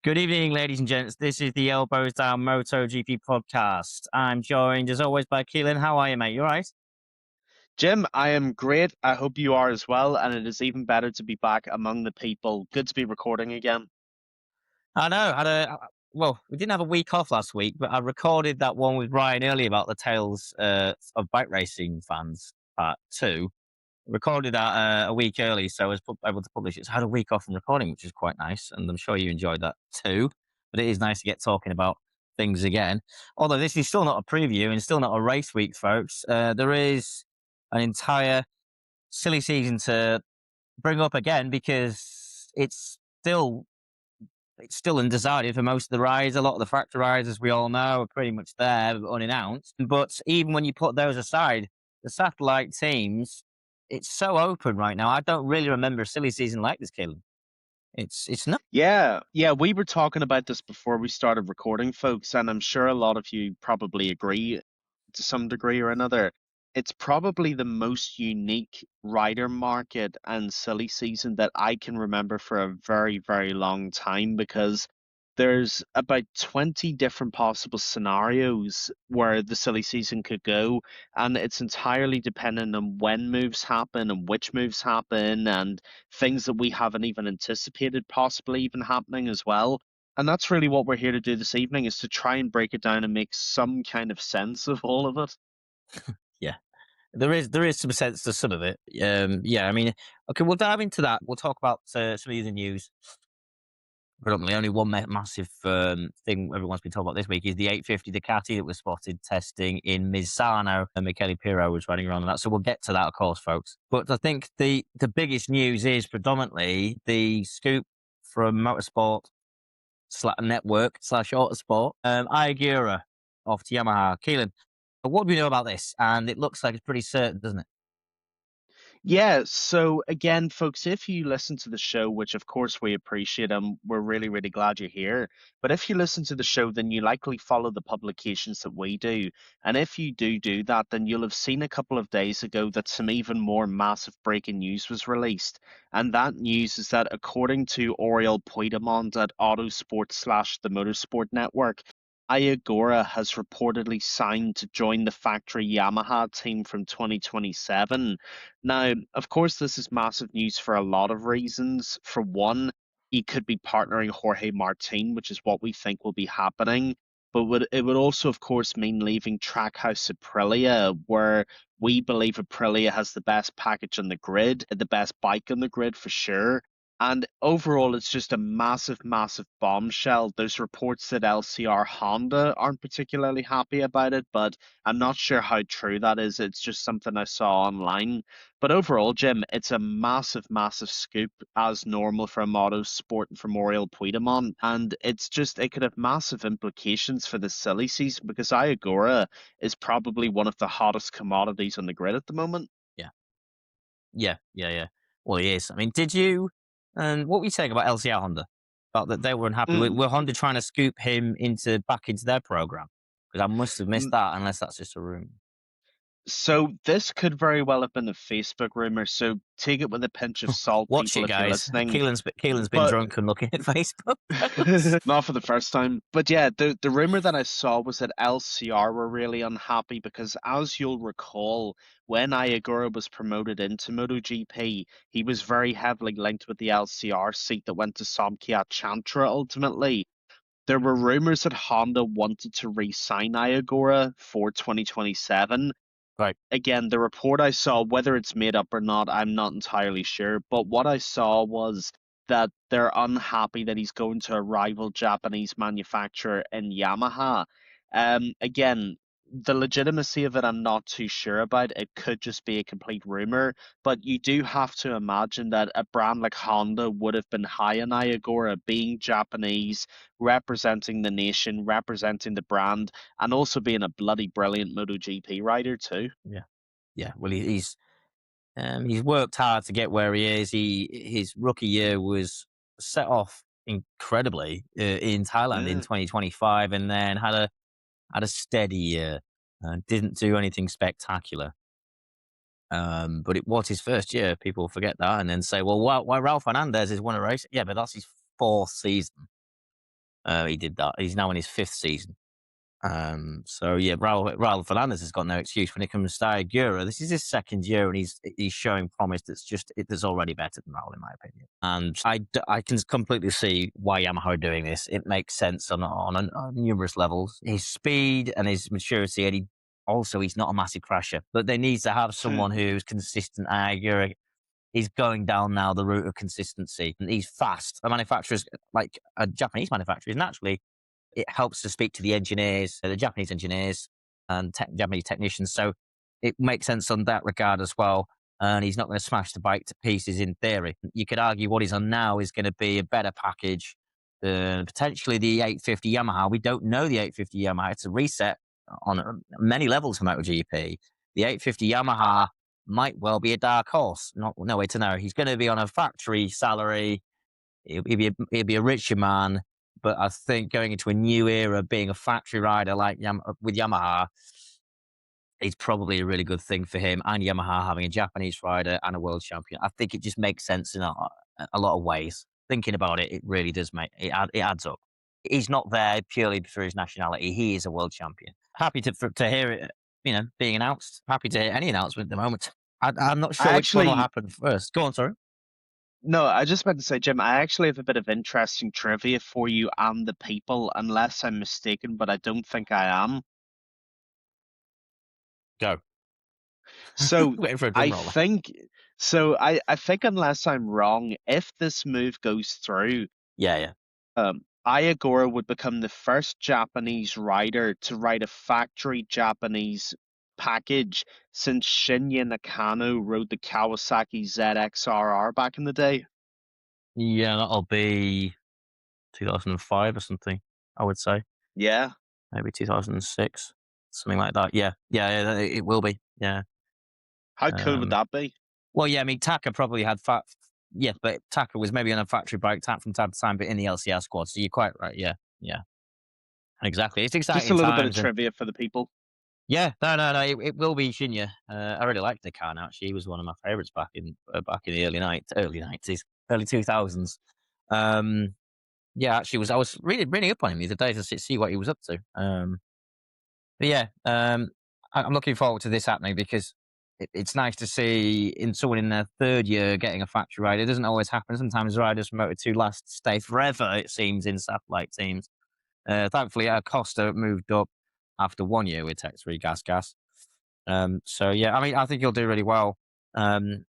Good evening, ladies and gents. This is the Elbows Down MotoGP podcast. I'm joined, as always, by Keelan. How are you, mate? You all right? Jim, I am great. I hope you are as well, and it is even better to be back among the people. Good to be recording again. I know. Well, we didn't have a week off last week, but I recorded that one with Ryan earlier about the tales of bike racing fans, part two. Recorded that a week early, so I was able to publish it. So I had a week off from recording, which is quite nice, and I'm sure you enjoyed that too. But it is nice to get talking about things again. Although this is still not a preview and still not a race week, folks. There is an entire silly season to bring up again because it's still undecided for most of the rides. A lot of the factory rides, as we all know, are pretty much there, unannounced. But even when you put those aside, the satellite teams, it's so open right now. I don't really remember a silly season like this, Caleb. It's not. Yeah, we were talking about this before we started recording, folks, and I'm sure a lot of you probably agree to some degree or another. It's probably the most unique rider market and silly season that I can remember for a very, very long time because there's about 20 different possible scenarios where the silly season could go, and it's entirely dependent on when moves happen and which moves happen and things that we haven't even anticipated possibly even happening as well. And that's really what we're here to do this evening is to try and break it down and make some kind of sense of all of it. Yeah, there is some sense to some of it. Yeah, I mean, okay, we'll dive into that. We'll talk about some of the news. Predominantly, only one massive thing everyone's been talking about this week is the 850 Ducati that was spotted testing in Misano, and Michele Pirro was riding around on that. So we'll get to that, of course, folks. But I think the biggest news is predominantly the scoop from Motorsport Network / Autosport. Ayagura off to Yamaha. Keelan, what do we know about this? And it looks like it's pretty certain, doesn't it? Yeah, so again, folks, if you listen to the show, which of course we appreciate and we're really, really glad you're here, but if you listen to the show, then you likely follow the publications that we do. And if you do that, then you'll have seen a couple of days ago that some even more massive breaking news was released. And that news is that according to Oriol Puigdemont at Autosport / the Motorsport Network, Ayagura has reportedly signed to join the factory Yamaha team from 2027. Now, of course, this is massive news for a lot of reasons. For one, he could be partnering Jorge Martin, which is what we think will be happening. But it would also, of course, mean leaving Trackhouse Aprilia, where we believe Aprilia has the best package on the grid, the best bike on the grid for sure. And overall, it's just a massive, massive bombshell. There's reports that LCR Honda aren't particularly happy about it, but I'm not sure how true that is. It's just something I saw online. But overall, Jim, it's a massive, massive scoop as normal from Motorsport and from Oriol Puigdemont. And it could have massive implications for the silly season because Iagora is probably one of the hottest commodities on the grid at the moment. Yeah, yeah. Well, he is. I mean, did you? And what were you saying about LCR Honda? About that they were unhappy. Were Honda trying to scoop him back into their program? Because I must have missed Mm, that, unless that's just a rumor. So this could very well have been a Facebook rumor. So take it with a pinch of salt, Watch people, it, if you're guys. listening. Keelan's been But drunk and looking at Facebook. Folks. not for the first time. But yeah, the rumor that I saw was that LCR were really unhappy because, as you'll recall, when Iagura was promoted into MotoGP, he was very heavily linked with the LCR seat that went to Somkiat Chantra ultimately. There were rumors that Honda wanted to re-sign Iagura for 2027. Right. Again, the report I saw, whether it's made up or not, I'm not entirely sure. But what I saw was that they're unhappy that he's going to a rival Japanese manufacturer in Yamaha. Again, the legitimacy of it, I'm not too sure about. It could just be a complete rumor, but you do have to imagine that a brand like Honda would have been high on Iagora, being Japanese, representing the nation, representing the brand, and also being a bloody brilliant MotoGP rider too. Yeah. Yeah. Well, he's worked hard to get where he is. His rookie year was set off incredibly in Thailand in Yeah. 2025, and then had a steady year. Didn't do anything spectacular. But it was his first year. People forget that and then say, well, why Ralph Hernandez has won a race? Yeah, but that's his fourth season. He did that. He's now in his 5th season. So yeah, Raul Fernandez has got no excuse when it comes to Agura. This is his 2nd year, and he's showing promise that's already better than Raul, in my opinion. And I can completely see why Yamaha are doing this. It makes sense on numerous levels. His speed and his maturity, and he's not a massive crasher, but they need to have someone who's consistent. Agura is going down now the route of consistency, and he's fast. A manufacturer's like a Japanese manufacturer is naturally, it helps to speak to the engineers, the Japanese engineers and Japanese technicians. So it makes sense on that regard as well. And he's not going to smash the bike to pieces in theory. You could argue what he's on now is going to be a better package than potentially the 850 Yamaha. We don't know the 850 Yamaha. It's a reset on many levels for MotoGP. The 850 Yamaha might well be a dark horse. No way to know. He's going to be on a factory salary. He'll be a richer man. But I think going into a new era, being a factory rider like with Yamaha, is probably a really good thing for him, and Yamaha having a Japanese rider and a world champion. I think it just makes sense in a lot of ways. Thinking about it, it really does it adds up. He's not there purely for his nationality. He is a world champion. Happy to hear it, being announced. Happy to hear any announcement at the moment. I'm not I sure which one will actually, happen first. Go on, sorry. no, I just meant to say, Jim, I actually have a bit of interesting trivia for you and the people, unless I'm mistaken, but I don't think I am. Go. So Waiting for a drum I roller. think, I think unless I'm wrong, if this move goes through, Yeah. Ayagura would become the first Japanese rider to ride a factory Japanese package since Shinya Nakano rode the Kawasaki ZXRR back in the day. Yeah, that'll be 2005 or something, I would say. Yeah. Maybe 2006, something like that. Yeah, it will be. Yeah. How cool would Um, that be? well, yeah, I mean, Taka probably had yeah, but Taka was maybe on a factory bike from time to time, but in the LCR squad. So you're quite right. Yeah, exactly. It's Just a exciting little bit of times, and trivia for the people. yeah, no, it will be Shinya. I really liked the car. Now, actually, he was one of my favorites back in the early 90s, early 2000s. Yeah, actually, I was reading up on him the other day to see what he was up to. But yeah, I'm looking forward to this happening because it's nice to see someone in their 3rd year getting a factory ride. It doesn't always happen. Sometimes riders from Moto2 stay forever, it seems, in satellite teams. Thankfully, Acosta moved up after 1 year with Tech 3 Gas. So yeah, I mean, I think he'll do really well. And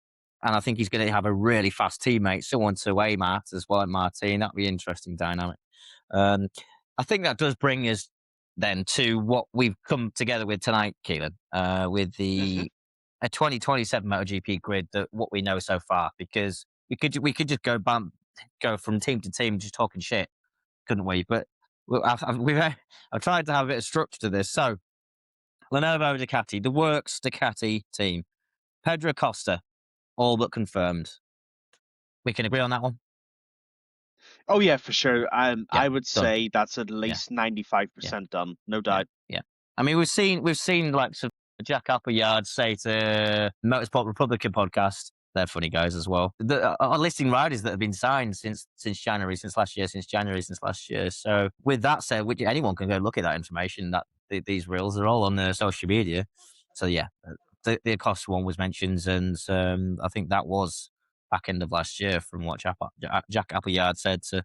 I think he's going to have a really fast teammate, someone to aim at as well, like Martin. That'd be an interesting dynamic. Um, I think that does bring us then to what we've come together with tonight, Keelan, with Hmm. the a 2027 MotoGP grid, that what we know so far, because we could just go from team to team just talking shit, couldn't we? But I've tried to have a bit of structure to this. So Lenovo Ducati, the works Ducati team, Pedro Costa, all but confirmed. We can agree on that one. Oh yeah, for sure. Yeah, I would done. say that's at Yeah, least yeah. 95% done, no Yeah, doubt. yeah. I mean, we've seen like some Jack Appleyard say to Motorsport Republican podcast. They're funny guys as well. Are listing riders that have been signed since January, since last year. So with that said, anyone can go look at that information. These reels are all on social media. So yeah, the cost one was mentioned, and I think that was back end of last year from what Jack Appleyard said to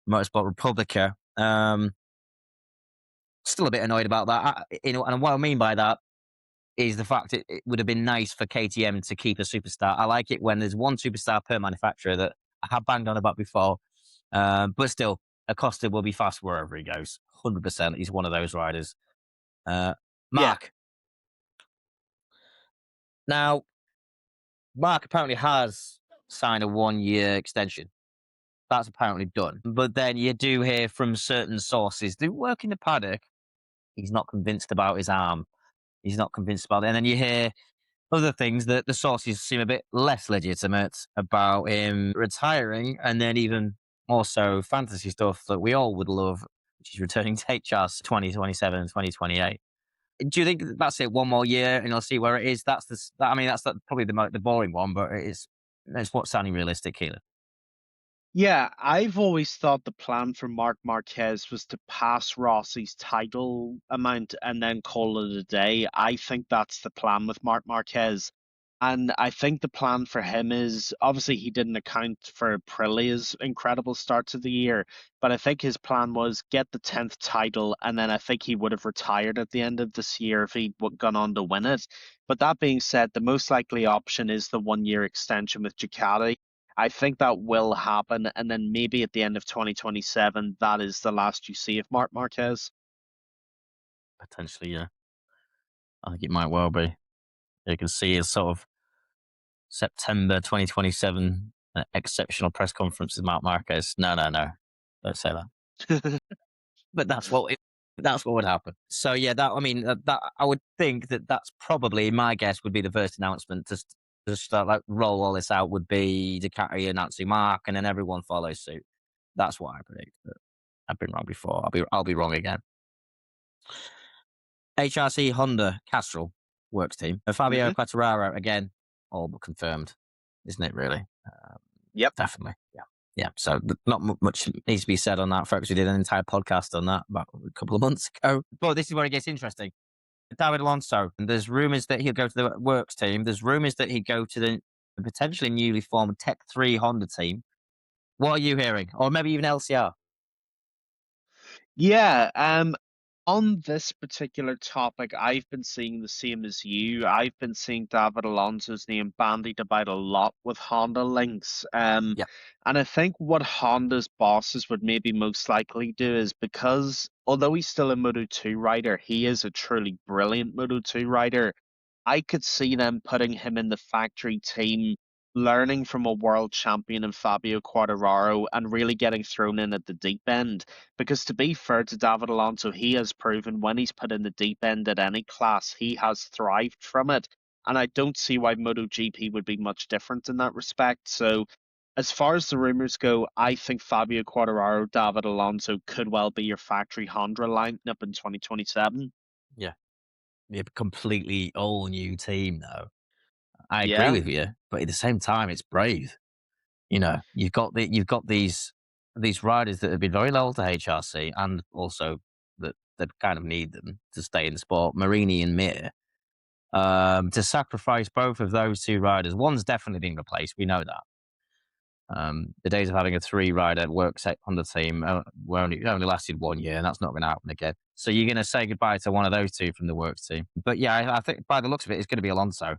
Motorsport Republica. Still a bit annoyed about that. And what I mean by that is the fact it would have been nice for KTM to keep a superstar. I like it when there's one superstar per manufacturer that I have banged on about before. But still, Acosta will be fast wherever he goes. 100%. He's one of those riders. Uh, Yeah. Mark. Now, Mark apparently has signed a 1 year extension. That's apparently done. But then you do hear from certain sources who work in the paddock, he's not convinced about his arm. He's not convinced about it. And then you hear other things that the sources seem a bit less legitimate about him retiring, and then even more so fantasy stuff that we all would love, which is returning to HR's 2027 and 2028. Do you think that's it? 1 more year, and I'll see where it is. I mean, that's probably the boring one, but it's what's sounding realistic here. Yeah, I've always thought the plan for Marc Marquez was to pass Rossi's title amount and then call it a day. I think that's the plan with Marc Marquez. And I think the plan for him is obviously he didn't account for Aprilia's incredible start to the year, but I think his plan was get the 10th title, and then I think he would have retired at the end of this year if he'd gone on to win it. But that being said, the most likely option is the 1 year extension with Ducati. I think that will happen, and then maybe at the end of 2027, that is the last you see of Marc Marquez. Potentially, yeah. I think it might well be. You can see a sort of September 2027 exceptional press conference with Mark Marquez. No, no, no. Don't say that. But that's what would happen. So yeah, that I mean that I would think that that's probably my guess would be the first announcement to start like roll all this out would be Ducati announcing Mark, and then everyone follows suit. That's what I predict. But I've been wrong before. I'll be wrong again. HRC Honda Castrol works team. Fabio Hmm. Quartararo again, all but confirmed, isn't it? Really, Yep. definitely. Yeah, yeah. So not much needs to be said on that, folks. We did an entire podcast on that about a couple of months ago. But this is where it gets interesting. David Alonso. And there's rumours that he'll go to the works team. There's rumours that he'd go to the potentially newly formed Tech 3 Honda team. What are you hearing? Or maybe even LCR? Yeah, on this particular topic, I've been seeing the same as you. I've been seeing David Alonso's name bandied about a lot with Honda links. Yeah, And I think what Honda's bosses would maybe most likely do is because although he's still a Moto 2 rider, he is a truly brilliant Moto 2 rider. I could see them putting him in the factory team, learning from a world champion in Fabio Quartararo and really getting thrown in at the deep end. Because to be fair to David Alonso, he has proven when he's put in the deep end at any class, he has thrived from it. And I don't see why MotoGP would be much different in that respect. So, as far as the rumors go, I think Fabio Quartararo, David Alonso could well be your factory Honda lineup in 2027. yeah. A completely all new team, though. I agree Yeah. with you, but at the same time, it's brave. You've got these riders that have been very loyal to HRC, and also that kind of need them to stay in the sport. Marini and Mir. To sacrifice both of those two riders, one's definitely being replaced. We know that. The days of having a three rider work set on the team were only lasted 1 year, and that's not going to happen again. So you're going to say goodbye to one of those two from the works team. But yeah, I think by the looks of it, it's going to be Alonso.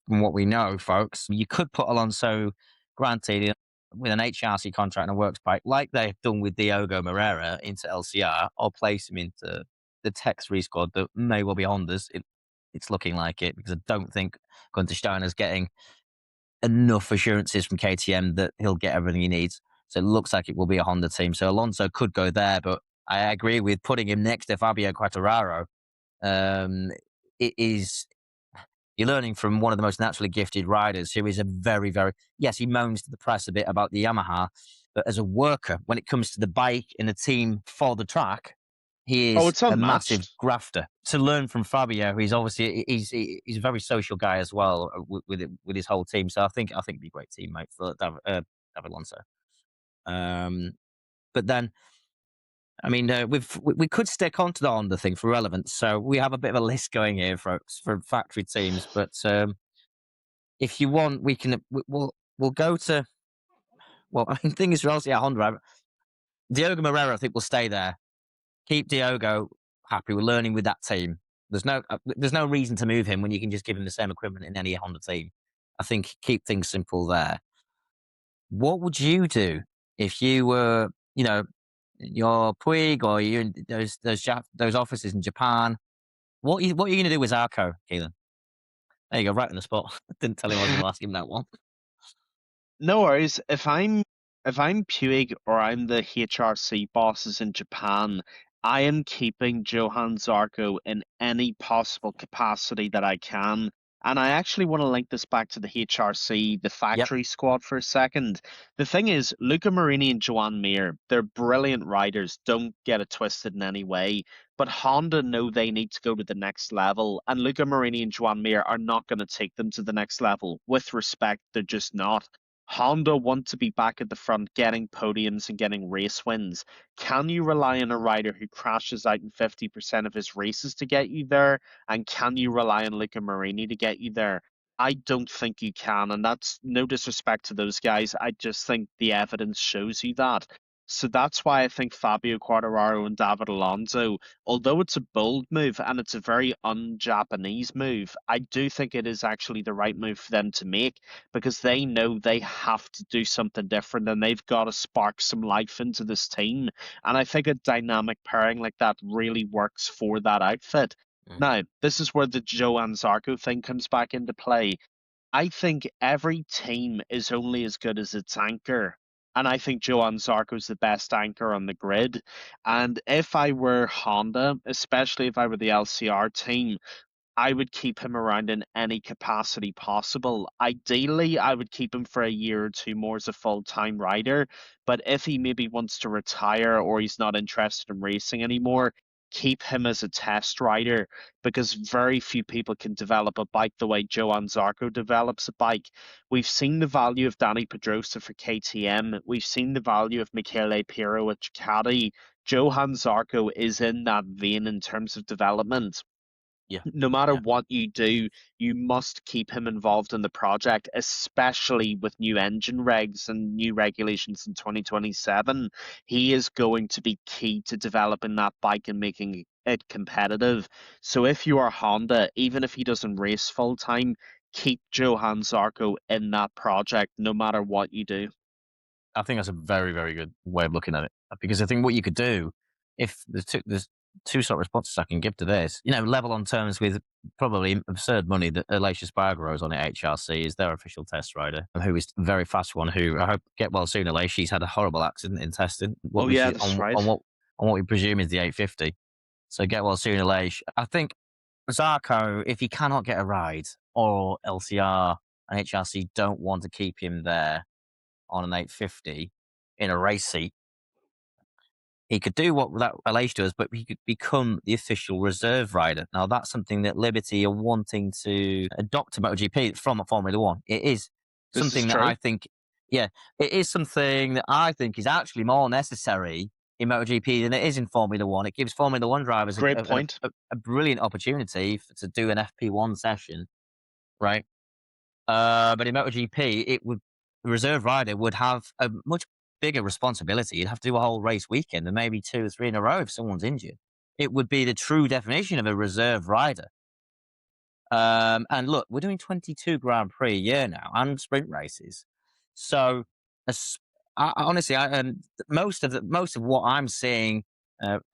From what we know, folks, you could put Alonso, granted, with an HRC contract and a works bike, like they've done with Diogo Moreira into LCR, or place him into the Tech 3 squad that may well be Hondas. It's looking like it because I don't think Gunter Steiner's getting enough assurances from KTM that he'll get everything he needs. So it looks like it will be a Honda team. So Alonso could go there, but I agree with putting him next to Fabio Quartararo. Um, it is you're learning from one of the most naturally gifted riders who is a very, very, yes, he moans to the press a bit about the Yamaha, but as a worker, when it comes to the bike and the team for the track, he Oh, is it's a massive unmatched. grafter. To learn from Fabio, he's obviously he's a very social guy as well with his whole team. So I think it'd be a great teammate for David Alonso. Um, but then I mean, we could stick on to the Honda thing for relevance. So we have a bit of a list going here, folks, for factory teams. But if you want, we'll go to. Well, I mean, thing is, obviously at Honda, Diogo Moreira, I think will stay there. Keep Diogo happy. We're learning with that team. There's no reason to move him when you can just give him the same equipment in any Honda team. I think keep things simple there. What would you do if you were, your Puig or you in those offices in Japan? What are you going to do with Zarco, Keelan? There you go, right on the spot. Didn't tell him I was going to ask him that one. No worries. If I'm Puig or I'm the HRC bosses in Japan, I am keeping Johan Zarco in any possible capacity that I can. And I actually want to link this back to the HRC, the Yep. factory squad for a second. The thing is, Luca Marini and Joan Mir, they're brilliant riders. Don't get it twisted in any way. But Honda know they need to go to the next level, and Luca Marini and Joan Mir are not going to take them to the next level. With respect, they're just not. Honda want to be back at the front, getting podiums and getting race wins. Can you rely on a rider who crashes out in 50% of his races to get you there? And can you rely on Luca Marini to get you there? I don't think you can, and that's no disrespect to those guys. I just think the evidence shows you that. So that's why I think Fabio Quartararo and David Alonso, although it's a bold move and it's a very un-Japanese move, I do think it is actually the right move for them to make because they know they have to do something different and they've got to spark some life into this team. And I think a dynamic pairing like that really works for that outfit. Mm. Now, this is where the Johann Zarco thing comes back into play. I think every team is only as good as its anchor. And I think Johann Zarco is the best anchor on the grid. And if I were Honda, especially if I were the LCR team, I would keep him around in any capacity possible. Ideally, I would keep him for a year or two more as a full-time rider. But if he maybe wants to retire or he's not interested in racing anymore, keep him as a test rider because very few people can develop a bike the way Johann Zarco develops a bike. We've seen the value of Danny Pedrosa for KTM. We've seen the value of Michele Pirro at Ducati. Johann Zarco is in that vein in terms of development. Yeah, No matter yeah. what you do, you must keep him involved in the project, especially with new engine regs and new regulations in 2027. He is going to be key to developing that bike and making it competitive. So if you are Honda, even if he doesn't race full time, keep Johann Zarco in that project no matter what you do. I think that's a very, very good way of looking at it. Because I think what you could do, if there's two sort of responses I can give to this, level on terms with probably absurd money that Aleix Espargaro is on at HRC is their official test rider, and who is a very fast one. Who I hope get well soon. Aleix, he's had a horrible accident in testing. Oh Which yeah, is that's right. on what we presume is the 850. So get well soon, Aleix. I think Zarco, if he cannot get a ride, or LCR and HRC don't want to keep him there on an 850 in a race seat, he could do what that Aleix does, but he could become the official reserve rider. Now, that's something that Liberty are wanting to adopt to MotoGP from Formula One. It is This is something that true. I think, yeah, it is something that I think is actually more necessary in MotoGP than it is in Formula One. It gives Formula One drivers Great point. a brilliant opportunity to do an FP1 session, right? But in MotoGP, the reserve rider would have a much bigger responsibility. You'd have to do a whole race weekend and maybe 2 or 3 in a row if someone's injured. It would be the true definition of a reserve rider. And look, we're doing 22 Grand Prix a year now and sprint races. So, as, honestly, most of what I'm seeing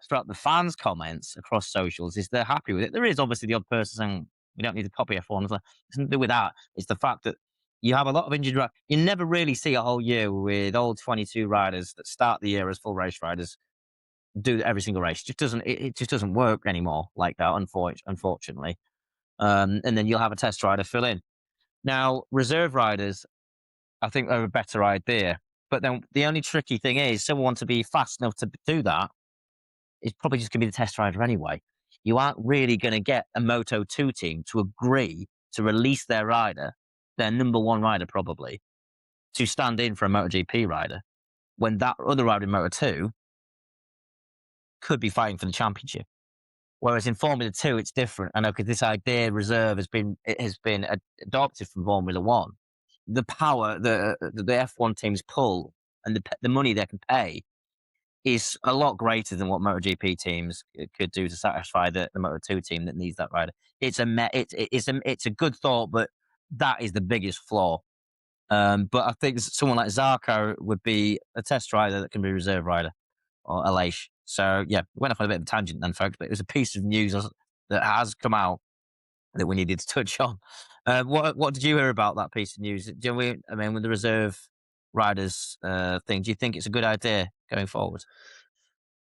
throughout the fans' comments across socials is they're happy with it. There is obviously the odd person saying we don't need to copy F1. It's nothing to do with that. It's the fact that you have a lot of injured riders. You never really see a whole year with all 22 riders that start the year as full race riders do every single race. It just doesn't work anymore like that, unfortunately. And then you'll have a test rider fill in. Now, reserve riders, I think are a better idea. But then the only tricky thing is, someone to be fast enough to do that is probably just going to be the test rider anyway. You aren't really going to get a Moto 2 team to agree to release their rider, their number one rider probably, to stand in for a MotoGP rider when that other rider in Moto 2 could be fighting for the championship. Whereas in Formula 2, it's different. I know because this idea reserve has been adopted from Formula 1. The power the F1 teams pull and the money they can pay is a lot greater than what MotoGP teams could do to satisfy the Moto2 team that needs that rider. It's a good thought, but that is the biggest flaw. But I think someone like Zarco would be a test rider that can be a reserve rider, or Aleix. So yeah, we went off on a bit of a tangent then, folks, but it was a piece of news that has come out that we needed to touch on. What did you hear about that piece of news? With the reserve riders thing, do you think it's a good idea going forward?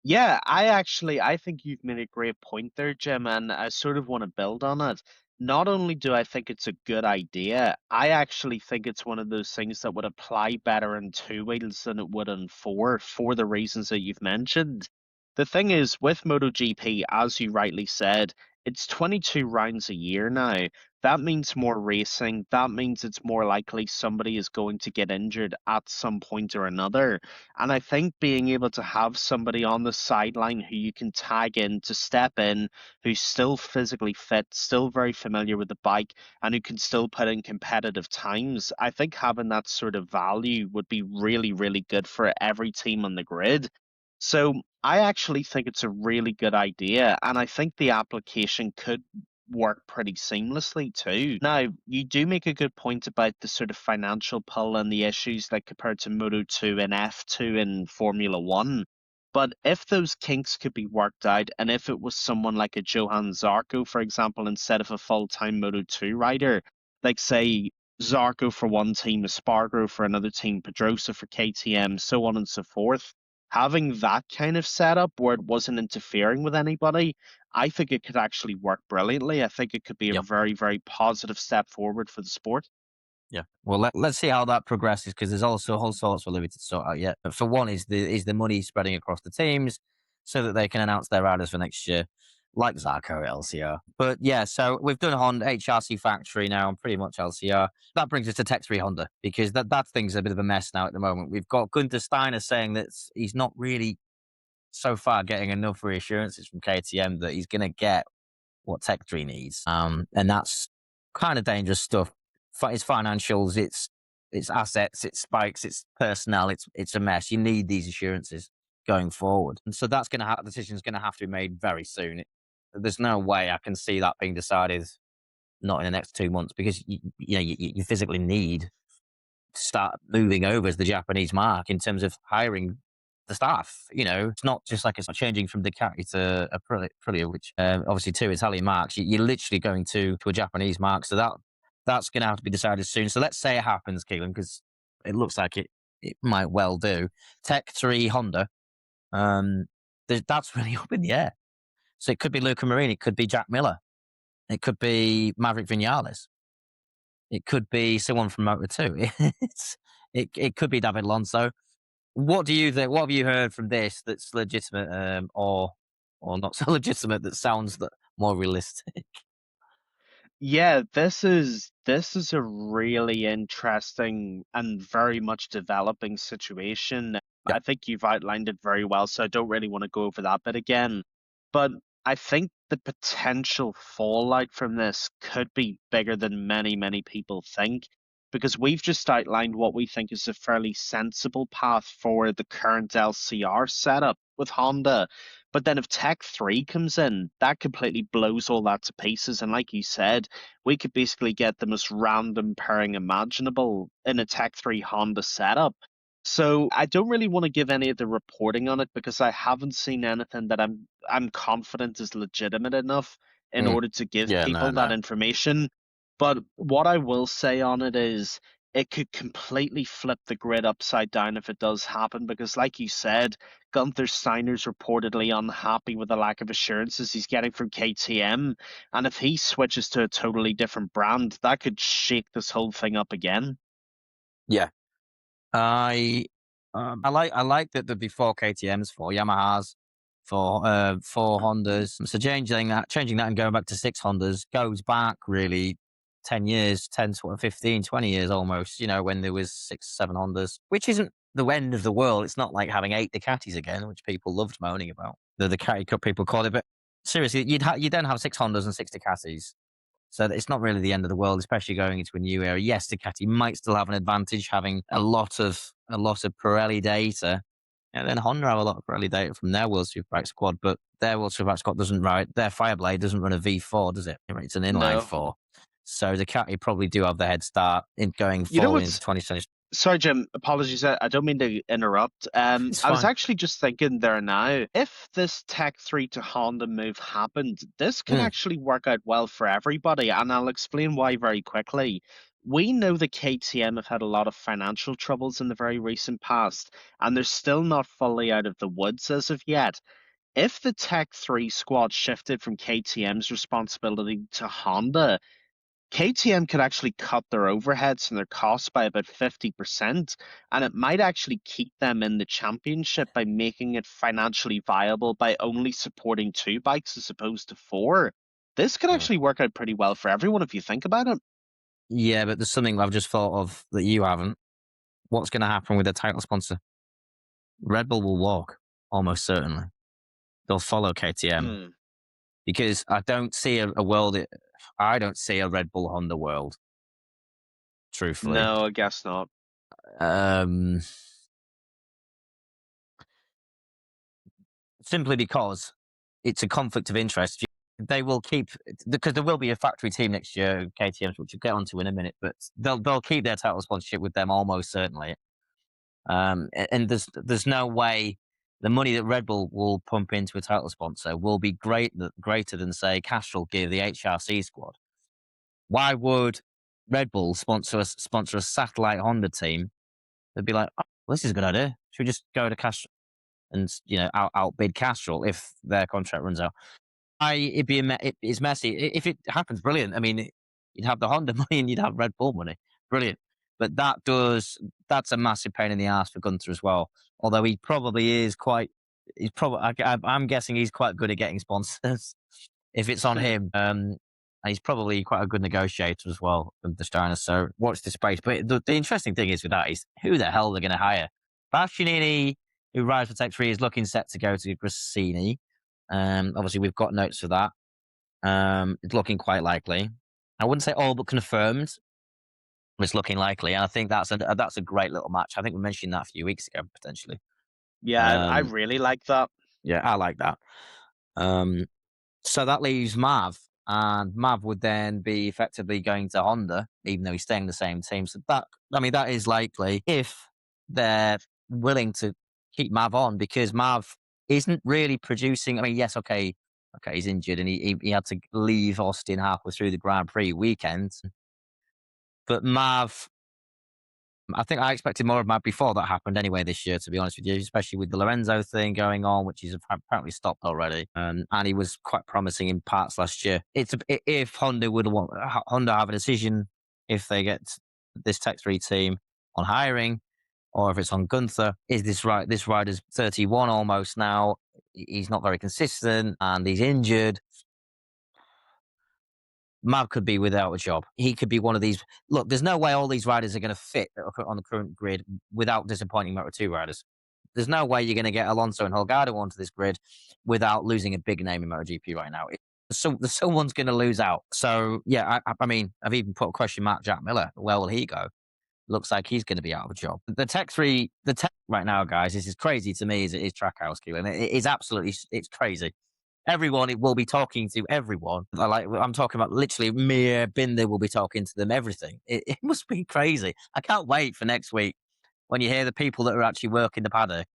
Yeah, I think you've made a great point there, Jim, and I sort of want to build on it. Not only do I think it's a good idea, I actually think it's one of those things that would apply better in two wheels than it would in four, for the reasons that you've mentioned. The thing is, with MotoGP, as you rightly said, it's 22 rounds a year now. that means more racing. That means it's more likely somebody is going to get injured at some point or another. And I think being able to have somebody on the sideline who you can tag in to step in, who's still physically fit, still very familiar with the bike, and who can still put in competitive times, I think having that sort of value would be really, really good for every team on the grid. So I actually think it's a really good idea, and I think the application could work pretty seamlessly too. Now, you do make a good point about the sort of financial pull and the issues like compared to Moto 2 and F2 and Formula One. But if those kinks could be worked out, and if it was someone like a Johan Zarco, for example, instead of a full-time Moto 2 rider, like say Zarco for one team, Espargaro for another team, Pedrosa for KTM, so on and so forth, having that kind of setup where it wasn't interfering with anybody, I think it could actually work brilliantly. I think it could be a Yep. very, very positive step forward for the sport. Yeah. Well, let's see how that progresses because there's also a whole sorts for Louis to sort out yet. But for one, is the money spreading across the teams so that they can announce their riders for next year, like Zarco at LCR. But yeah, so we've done Honda HRC factory now and pretty much LCR. That brings us to Tech 3 Honda because that thing's a bit of a mess now at the moment. We've got Gunter Steiner saying that he's not really so far getting enough reassurances from KTM that he's going to get what Tech 3 needs. And that's kind of dangerous stuff. It's financials, it's assets, it's spikes, it's personnel, it's a mess. You need these assurances going forward. And so that's going to have, the decision's going to have to be made very soon. There's no way I can see that being decided not in the next 2 months because you physically need start moving over as the Japanese mark in terms of hiring the staff. It's not just like it's not changing from Ducati to Aprilia, which obviously two Italian marks. You're literally going to a Japanese mark, so that's going to have to be decided soon. So let's say it happens, Keelan, because it looks like it might well do. Tech 3 Honda, um, that's really up in the air. So it could be Luca Marini, it could be Jack Miller, it could be Maverick Vinales. It could be someone from Moto 2. It could be David Alonso. What do you think? What have you heard from this that's legitimate, or not so legitimate that sounds more realistic? Yeah, this is a really interesting and very much developing situation. Yeah, I think you've outlined it very well, so I don't really want to go over that bit again. But I think the potential fallout from this could be bigger than many, many people think, because we've just outlined what we think is a fairly sensible path for the current LCR setup with Honda. But then if Tech 3 comes in, that completely blows all that to pieces. And like you said, we could basically get the most random pairing imaginable in a Tech 3 Honda setup. So I don't really want to give any of the reporting on it because I haven't seen anything that I'm confident is legitimate enough in mm. order to give Yeah, no, people that no, information. But what I will say on it is it could completely flip the grid upside down if it does happen because like you said, Gunther Steiner's reportedly unhappy with the lack of assurances he's getting from KTM. And if he switches to a totally different brand, that could shake this whole thing up again. yeah. I like that there'd be four KTM's, four Yamahas, four Hondas. So changing that and going back to six Hondas goes back really 10 years, 10 to 15, 20 years almost, when there was 6, 7 Hondas, which isn't the end of the world. It's not like having 8 Ducatis again, which people loved moaning about. The Ducati Cup people call it, but seriously, you don't have 6 Hondas and 6 Ducatis. So it's not really the end of the world, especially going into a new era. Yes, Ducati might still have an advantage having a lot of Pirelli data. And then Honda have a lot of Pirelli data from their World Superbike squad, but their World Superbike squad doesn't ride their Fireblade doesn't run a V4, does it? It's an inline No. four. So Ducati probably do have the head start in going You know forward into what's 2020. Sorry, Jim. Apologies. I don't mean to interrupt. It's I was fine. actually just thinking there now, if this Tech 3 to Honda move happened, this could Mm, actually work out well for everybody, and I'll explain why very quickly. We know the KTM have had a lot of financial troubles in the very recent past, and they're still not fully out of the woods as of yet. If the Tech 3 squad shifted from KTM's responsibility to Honda, KTM could actually cut their overheads and their costs by about 50%, and it might actually keep them in the championship by making it financially viable by only supporting two bikes as opposed to four. This could Uh, actually work out pretty well for everyone if you think about it. yeah, but there's something I've just thought of that you haven't. What's going to happen with their title sponsor? Red Bull will walk, almost certainly. They'll follow KTM Hmm. because I don't see a world. I don't see a Red Bull Honda world, truthfully. No, I guess not. Um, Simply because it's a conflict of interest. They will keep, because there will be a factory team next year, KTM, which we'll get onto in a minute, but they'll keep their title sponsorship with them almost certainly. And there's no way the money that Red Bull will pump into a title sponsor will be greater than say Castrol give the HRC squad. Why would Red Bull sponsor a satellite Honda team? They'd be like, oh, well, this is a good idea. Should we just go to Castrol and outbid Castrol if their contract runs out? It's messy. If it happens, brilliant. I mean, you'd have the Honda money and you'd have Red Bull money, brilliant. But that's a massive pain in the ass for Gunther as well. Although he probably is quite, he's probably I'm guessing he's quite good at getting sponsors if it's on him. And he's probably quite a good negotiator as well, the Steiner. So watch this space. But the interesting thing is with that is who the hell they're going to hire. Bastianini, who rides for Tech 3, is looking set to go to Grassini. Obviously, we've got notes for that. It's looking quite likely. I wouldn't say all but confirmed, but it's looking likely. And I think that's a great little match. I think we mentioned that a few weeks ago, potentially. Yeah, I Um, really like that. yeah, I like that. Um, so that leaves Mav, and Mav would then be effectively going to Honda, even though he's staying in the same team. So that is likely if they're willing to keep Mav on, because Mav isn't really producing. I mean, yes, okay, he's injured and he had to leave Austin halfway through the Grand Prix weekend, but Mav. I think I expected more of Mav before that happened anyway this year, to be honest with you, especially with the Lorenzo thing going on, which is apparently stopped already. And he was quite promising in parts last year. If Honda Honda have a decision if they get this Tech 3 team on hiring or if it's on Gunther. Is this right? This rider's 31 almost now. He's not very consistent and he's injured. Mav could be without a job. He could be one of these. Look, there's no way all these riders are going to fit on the current grid without disappointing Moto2 riders. There's no way you're going to get Alonso and Holgado onto this grid without losing a big name in MotoGP right now. Someone's going to lose out. So, yeah, I mean, I've even put a question mark Jack Miller. Where will he go? Looks like he's going to be out of a job. The tech right now, guys, this is crazy to me. Is Trackhouse, Keelin. It is absolutely, it's crazy. Everyone it will be talking to everyone. I'm talking about literally Mir Binder will be talking to them. Everything. It must be crazy. I can't wait for next week when you hear the people that are actually working the paddock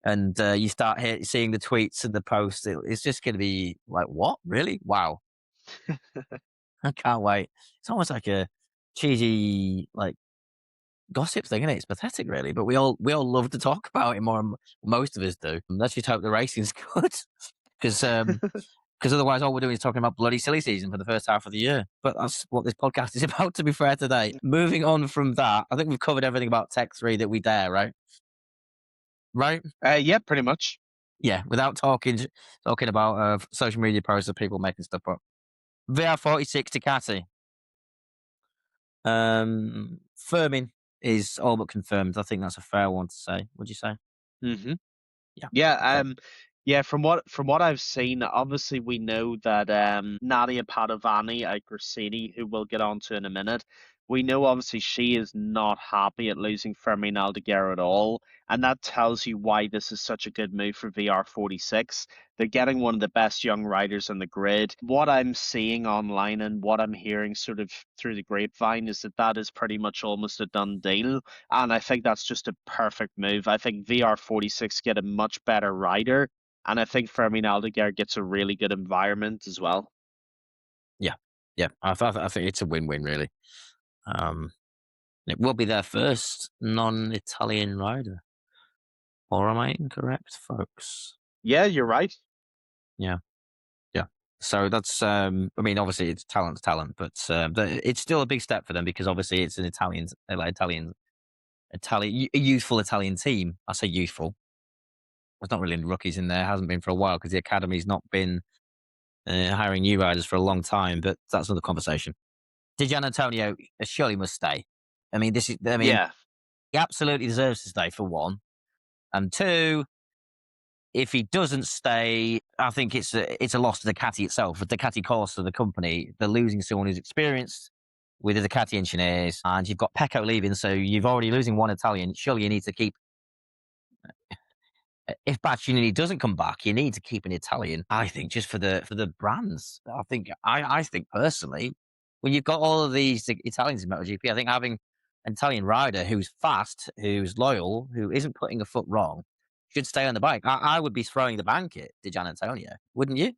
and you start seeing the tweets and the posts. It's just going to be like, what? Really? Wow. I can't wait. It's almost like a cheesy like gossip thing, isn't it? It's pathetic, really. But we all love to talk about it more. Most of us do. Let's just hope the racing's good because otherwise all we're doing is talking about bloody silly season for the first half of the year. But that's what this podcast is about, to be fair, today. Moving on from that, I think we've covered everything about Tech 3 that we dare, right? Right? Yeah, pretty much. Yeah, without talking about social media posts of people making stuff up. VR46 Ducati. Firming is all but confirmed. I think that's a fair one to say. Would you say? Hmm. Yeah. Yeah, Okay. yeah, from what I've seen, obviously we know that Nadia Padovani at Grassini, who we'll get on to in a minute, we know obviously she is not happy at losing Fermin Aldeguer at all, and that tells you why this is such a good move for VR46. They're getting one of the best young riders on the grid. What I'm seeing online and what I'm hearing sort of through the grapevine is that that is pretty much almost a done deal. And I think that's just a perfect move. I think VR46 get a much better rider. And I think Fermin Aldeguer gets a really good environment as well. Yeah. Yeah. I think it's a win-win, really. It will be their first non-Italian rider. Or am I incorrect, folks? Yeah, you're right. Yeah. Yeah. So that's, I mean, obviously it's talent's talent, but it's still a big step for them because obviously it's an a youthful Italian team. I say youthful. There's not really any rookies in there. Hasn't been for a while because the academy's not been hiring new riders for a long time, but that's another conversation. Di Giannantonio surely must stay. Yeah. He absolutely deserves to stay for one. And two, if he doesn't stay, I think it's a loss to Ducati itself. The Ducati course of the company, they're losing someone who's experienced with the Ducati engineers, and you've got Pecco leaving, so you've already losing one Italian. Surely you need to keep. If Baccini doesn't come back, you need to keep an Italian. I think just for the brands. I think personally, when you've got all of these Italians in MotoGP, I think having an Italian rider who's fast, who's loyal, who isn't putting a foot wrong, should stay on the bike. I would be throwing the bank at Di Giannantonio, wouldn't you?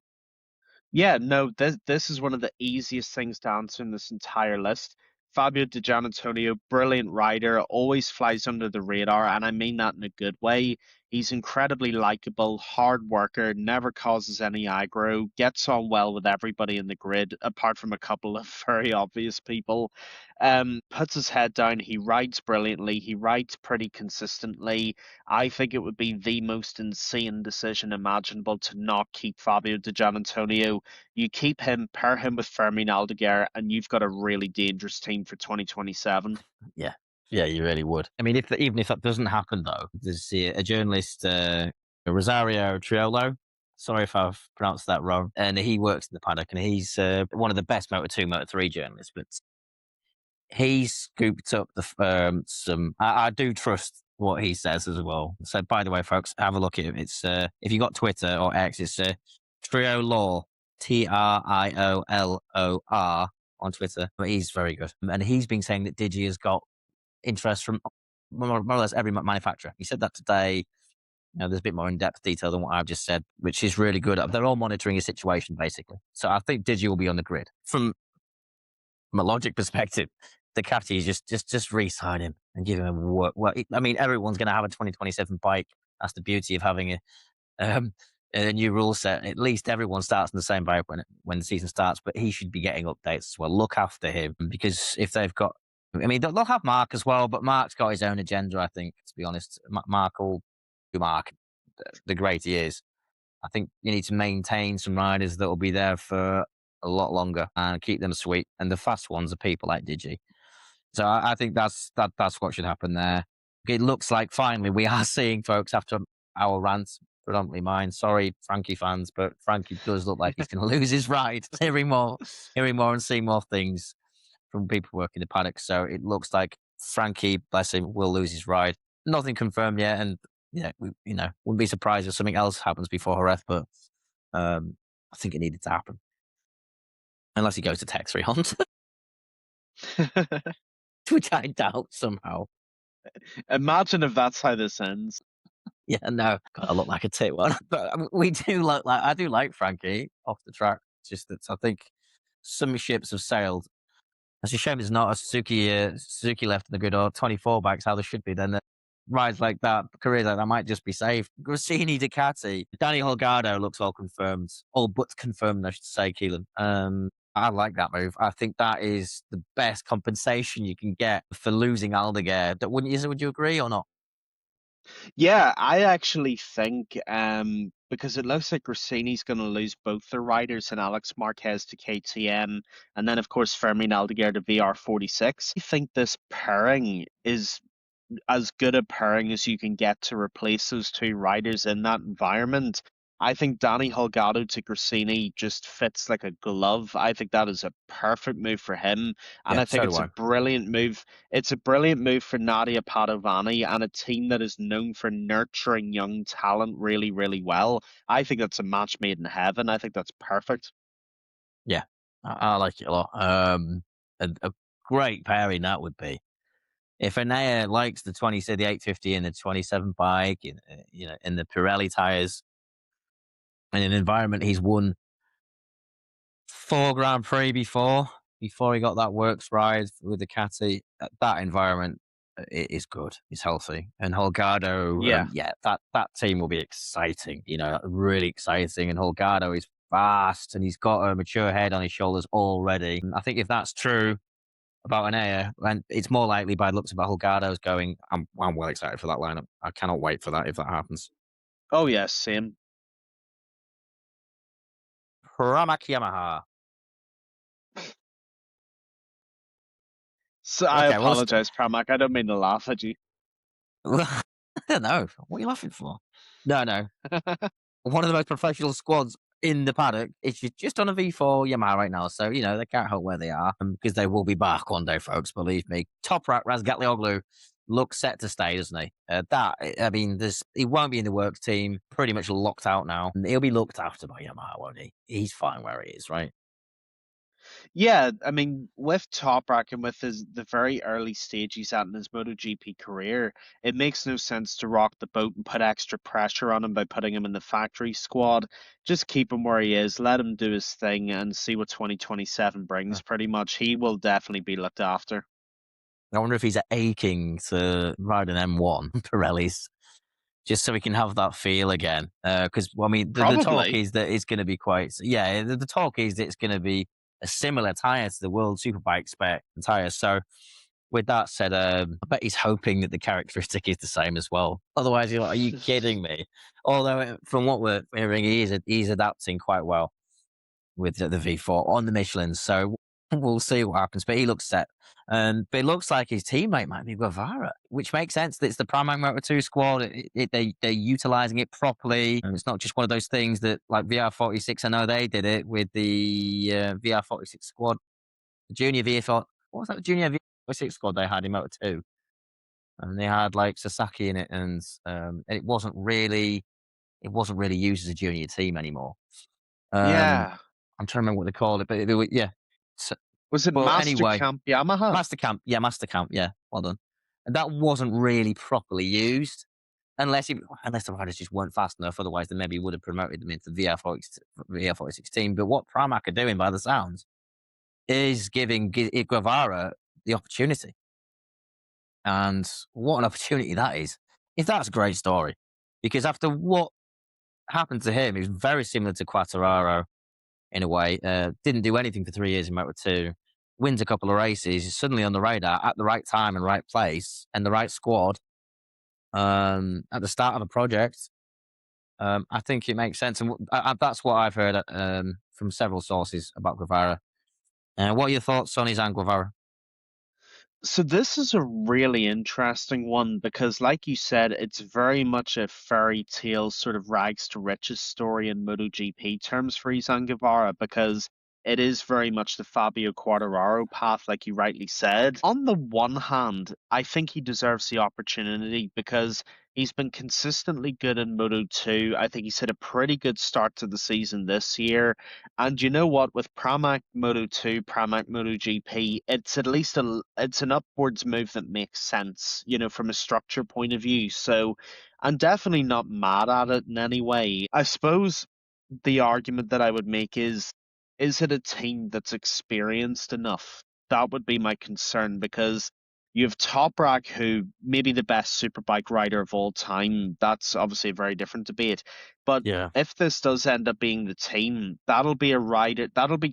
Yeah, no, this is one of the easiest things to answer in this entire list. Fabio Di Giannantonio, brilliant rider, always flies under the radar, and I mean that in a good way. He's incredibly likable, hard worker, never causes any aggro, gets on well with everybody in the grid, apart from a couple of very obvious people. Puts his head down, he rides brilliantly, he rides pretty consistently. I think it would be the most insane decision imaginable to not keep Fabio Di Giannantonio. You keep him, pair him with Fermin Aldeguer, and you've got a really dangerous team for 2027. Yeah. Yeah, you really would. I mean, even if that doesn't happen, though, there's a journalist, Rosario Triolo. Sorry if I've pronounced that wrong. And he works in the paddock, and he's one of the best Moto2, Moto3 journalists. But he scooped up some. I do trust what he says as well. So, by the way, folks, have a look at it. It's if you got Twitter or X, it's Trio Law, Triolor on Twitter. But he's very good, and he's been saying that Digi has got interest from more or less every manufacturer. He said that today. There's a bit more in-depth detail than what I've just said, which is really good. They're all monitoring a situation, basically. So I think Digi will be on the grid. From a logic perspective, Ducati is just re-sign him and give him a work. Well, I mean, everyone's going to have a 2027 bike. That's the beauty of having um, a new rule set. At least everyone starts on the same bike when the season starts, but he should be getting updates as well. Look after him, because if they've got, I mean, they'll have Mark as well, but Mark's got his own agenda, I think, to be honest. Mark will do Mark, the great he is. I think you need to maintain some riders that will be there for a lot longer and keep them sweet. And the fast ones are people like Digi. So I think that's what should happen there. It looks like finally we are seeing, folks, after our rants, predominantly mine. Sorry, Frankie fans, but Frankie does look like he's going to lose his ride. Hearing more and seeing more things from people working the paddock. So it looks like Frankie, bless him, will lose his ride. Nothing confirmed yet, and wouldn't be surprised if something else happens before Jerez, but I think it needed to happen. Unless he goes to Tech 3 Hunt, which I doubt somehow. Imagine if that's how this ends. Yeah, no, God, I look like a tit one. But we do look like, I do like Frankie off the track. It's just that I think some ships have sailed. It's a shame there's not a Suzuki left in the grid, or 24 bikes, how there should be. Then rides like that, careers like that might just be saved. Grassini, Ducati, Danny Holgado looks all confirmed, all but confirmed, I should say, Keelan. I like that move. I think that is the best compensation you can get for losing Aldeguer. Wouldn't you? Would you agree or not? Yeah, I actually think because it looks like Rossini's going to lose both their riders and Alex Marquez to KTM, and then of course Fermin Aldeguer to VR46. I think this pairing is as good a pairing as you can get to replace those two riders in that environment. I think Danny Holgado to Grassini just fits like a glove. I think that is a perfect move for him. And Yeah, I think so do it's a I. brilliant move. It's a brilliant move for Nadia Padovani and a team that is known for nurturing young talent really, really well. I think that's a match made in heaven. I think that's perfect. Yeah, I like it a lot. A great pairing that would be. If Anea likes the 850 and the 27 bike, in the Pirelli tires, in an environment he's won 4 Grand Prix before he got that works ride with the Ducati, that environment is good. It's healthy. And Holgado, Yeah. that team will be exciting. Really exciting. And Holgado is fast, and he's got a mature head on his shoulders already. And I think if that's true about Anea, and it's more likely by the looks of Holgado's going, I'm well excited for that lineup. I cannot wait for that if that happens. Oh, yes, same. Pramac Yamaha. So I Okay, well, apologize, Pramac. I don't mean to laugh at you. I don't know. What are you laughing for? No, no. One of the most professional squads in the paddock is just on a V4 Yamaha right now. So, they can't help where they are because they will be back one day, folks. Believe me. Top Rat Razgatlioglu looks set to stay, doesn't he? He won't be in the works team. Pretty much locked out now. He'll be looked after by Yamaha, won't he? He's fine where he is, right? Yeah, I mean, with Toprak and with the very early stage he's at in his MotoGP career, it makes no sense to rock the boat and put extra pressure on him by putting him in the factory squad. Just keep him where he is, let him do his thing, and see what 2027 brings. Pretty much, he will definitely be looked after. I wonder if he's aching to ride an M1 Pirellis just so we can have that feel again. Because the talk Probably. is that it's going to be quite. Yeah, the talk is that it's going to be a similar tire to the World Superbike spec tire. So, with that said, I bet he's hoping that the characteristic is the same as well. Otherwise, you're like, are you kidding me? Although, from what we're hearing, he's adapting quite well with the V4 on the Michelin. So we'll see what happens. But he looks set. But it looks like his teammate might be Guevara, which makes sense. It's the Pramac Moto2 squad. They're utilizing it properly. And it's not just one of those things that, like VR46, I know they did it with the VR46 squad. The junior VR4, what was that? The junior VR46 squad they had in Moto2. And they had like Sasaki in it, and it wasn't really used as a junior team anymore. Um, Yeah. I'm trying to remember what they called it, but they were, yeah. So, Was it but Master anyway, Camp Yamaha? Master Camp, yeah, well done. And that wasn't really properly used, unless the riders just weren't fast enough. Otherwise, they maybe would have promoted them into the VR46 team. But what Pramac are doing, by the sounds, is giving Guevara the opportunity, and what an opportunity that is! If that's a great story, because after what happened to him, he was very similar to Quattararo in a way. Didn't do anything for 3 years in Moto 2. Wins a couple of races. Is suddenly on the radar at the right time and right place and the right squad at the start of a project. I think it makes sense. And that's what I've heard from several sources about Guevara. What are your thoughts on Izan Guevara? So this is a really interesting one because, like you said, it's very much a fairy tale sort of rags to riches story in MotoGP terms for Izan Guevara because it is very much the Fabio Quartararo path, like you rightly said. On the one hand, I think he deserves the opportunity because he's been consistently good in Moto 2. I think he's had a pretty good start to the season this year. And you know what? With Pramac Moto 2, Pramac MotoGP, it's at least it's an upwards move that makes sense, from a structure point of view. So I'm definitely not mad at it in any way. I suppose the argument that I would make is it a team that's experienced enough? That would be my concern because you have Toprak, who may be the best superbike rider of all time. That's obviously a very different debate. But Yeah. if this does end up being the team, that'll be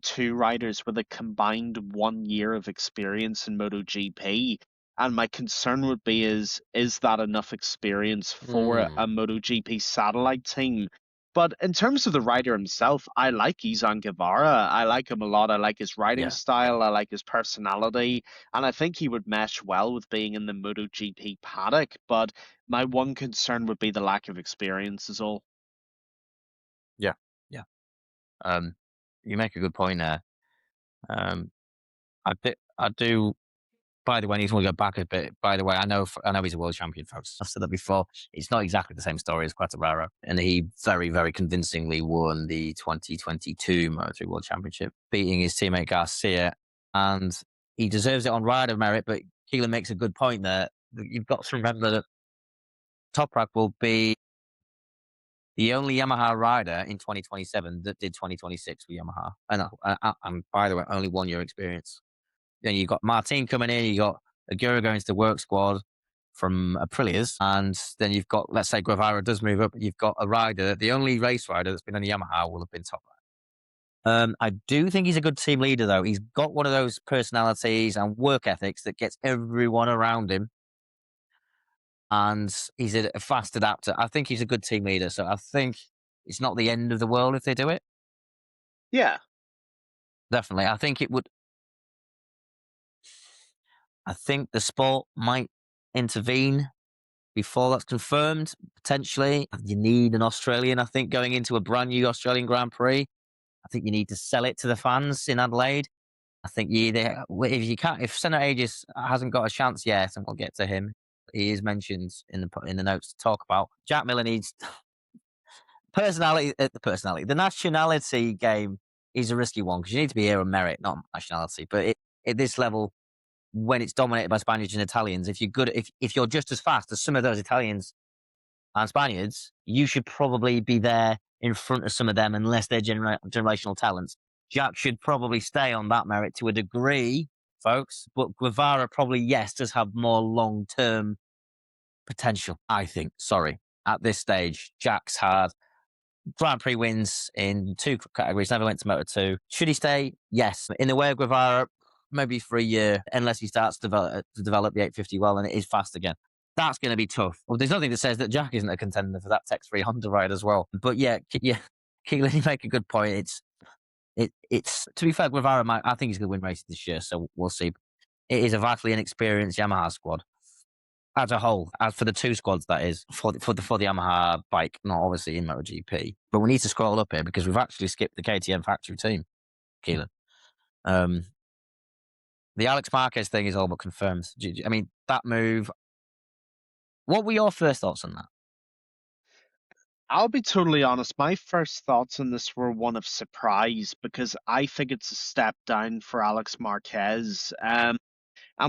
two riders with a combined 1 year of experience in MotoGP. And my concern would be is that enough experience for a Mm, MotoGP satellite team? But in terms of the rider himself, I like Izan Guevara. I like him a lot. I like his riding yeah. Yeah. style. I like his personality. And I think he would mesh well with being in the MotoGP paddock. But my one concern would be the lack of experience is all. Yeah. Yeah. Um, you make a good point there. Um, I do. By the way, I need to go back a bit. By the way, I know he's a world champion, folks. I've said that before. It's not exactly the same story as Quartararo, and he very, very convincingly won the 2022 Moto3 World Championship, beating his teammate Garcia, and he deserves it on rider merit. But Keelan makes a good point there. You've got to remember that Toprak will be the only Yamaha rider in 2027 that did 2026 for Yamaha, and by the way, only 1 year experience. Then you got Martin coming in, you got Aguirre going to the work squad from Aprilia's, and then you've got, let's say Guevara does move up, you've got a rider, the only race rider that's been on the Yamaha will have been top. I do think he's a good team leader, though. He's got one of those personalities and work ethics that gets everyone around him, and he's a fast adapter. I think he's a good team leader, so I think it's not the end of the world if they do it. Yeah. Definitely. I think the sport might intervene before that's confirmed, potentially. You need an Australian, I think, going into a brand new Australian Grand Prix. I think you need to sell it to the fans in Adelaide. I think if you can't, if Senna Aegis hasn't got a chance yet, and we'll get to him, he is mentioned in the notes to talk about. Jack Miller needs the nationality game is a risky one because you need to be here on merit, not nationality. But at this level, when it's dominated by Spaniards and Italians, if you're just as fast as some of those Italians and Spaniards, you should probably be there in front of some of them, unless they're generational talents. Jack should probably stay on that merit to a degree, folks. But Guevara probably, yes, does have more long term potential, I think. Sorry. At this stage, Jack's had Grand Prix wins in two categories, never went to Moto 2. Should he stay? Yes. In the way of Guevara, maybe for a year, unless he starts to develop the 850 well and it is fast again. That's going to be tough. Well, there's nothing that says that Jack isn't a contender for that Tech 3 Honda ride as well. But yeah, Keelan, you make a good point. It's to be fair, Guevara, I think he's going to win races this year, so we'll see. It is a vastly inexperienced Yamaha squad as a whole, as for the two squads, that is for the Yamaha bike, not obviously in MotoGP. But we need to scroll up here because we've actually skipped the KTM factory team, Keelan. Um, the Alex Marquez thing is all but confirmed. I mean, that move. What were your first thoughts on that? I'll be totally honest. My first thoughts on this were one of surprise because I think it's a step down for Alex Marquez. And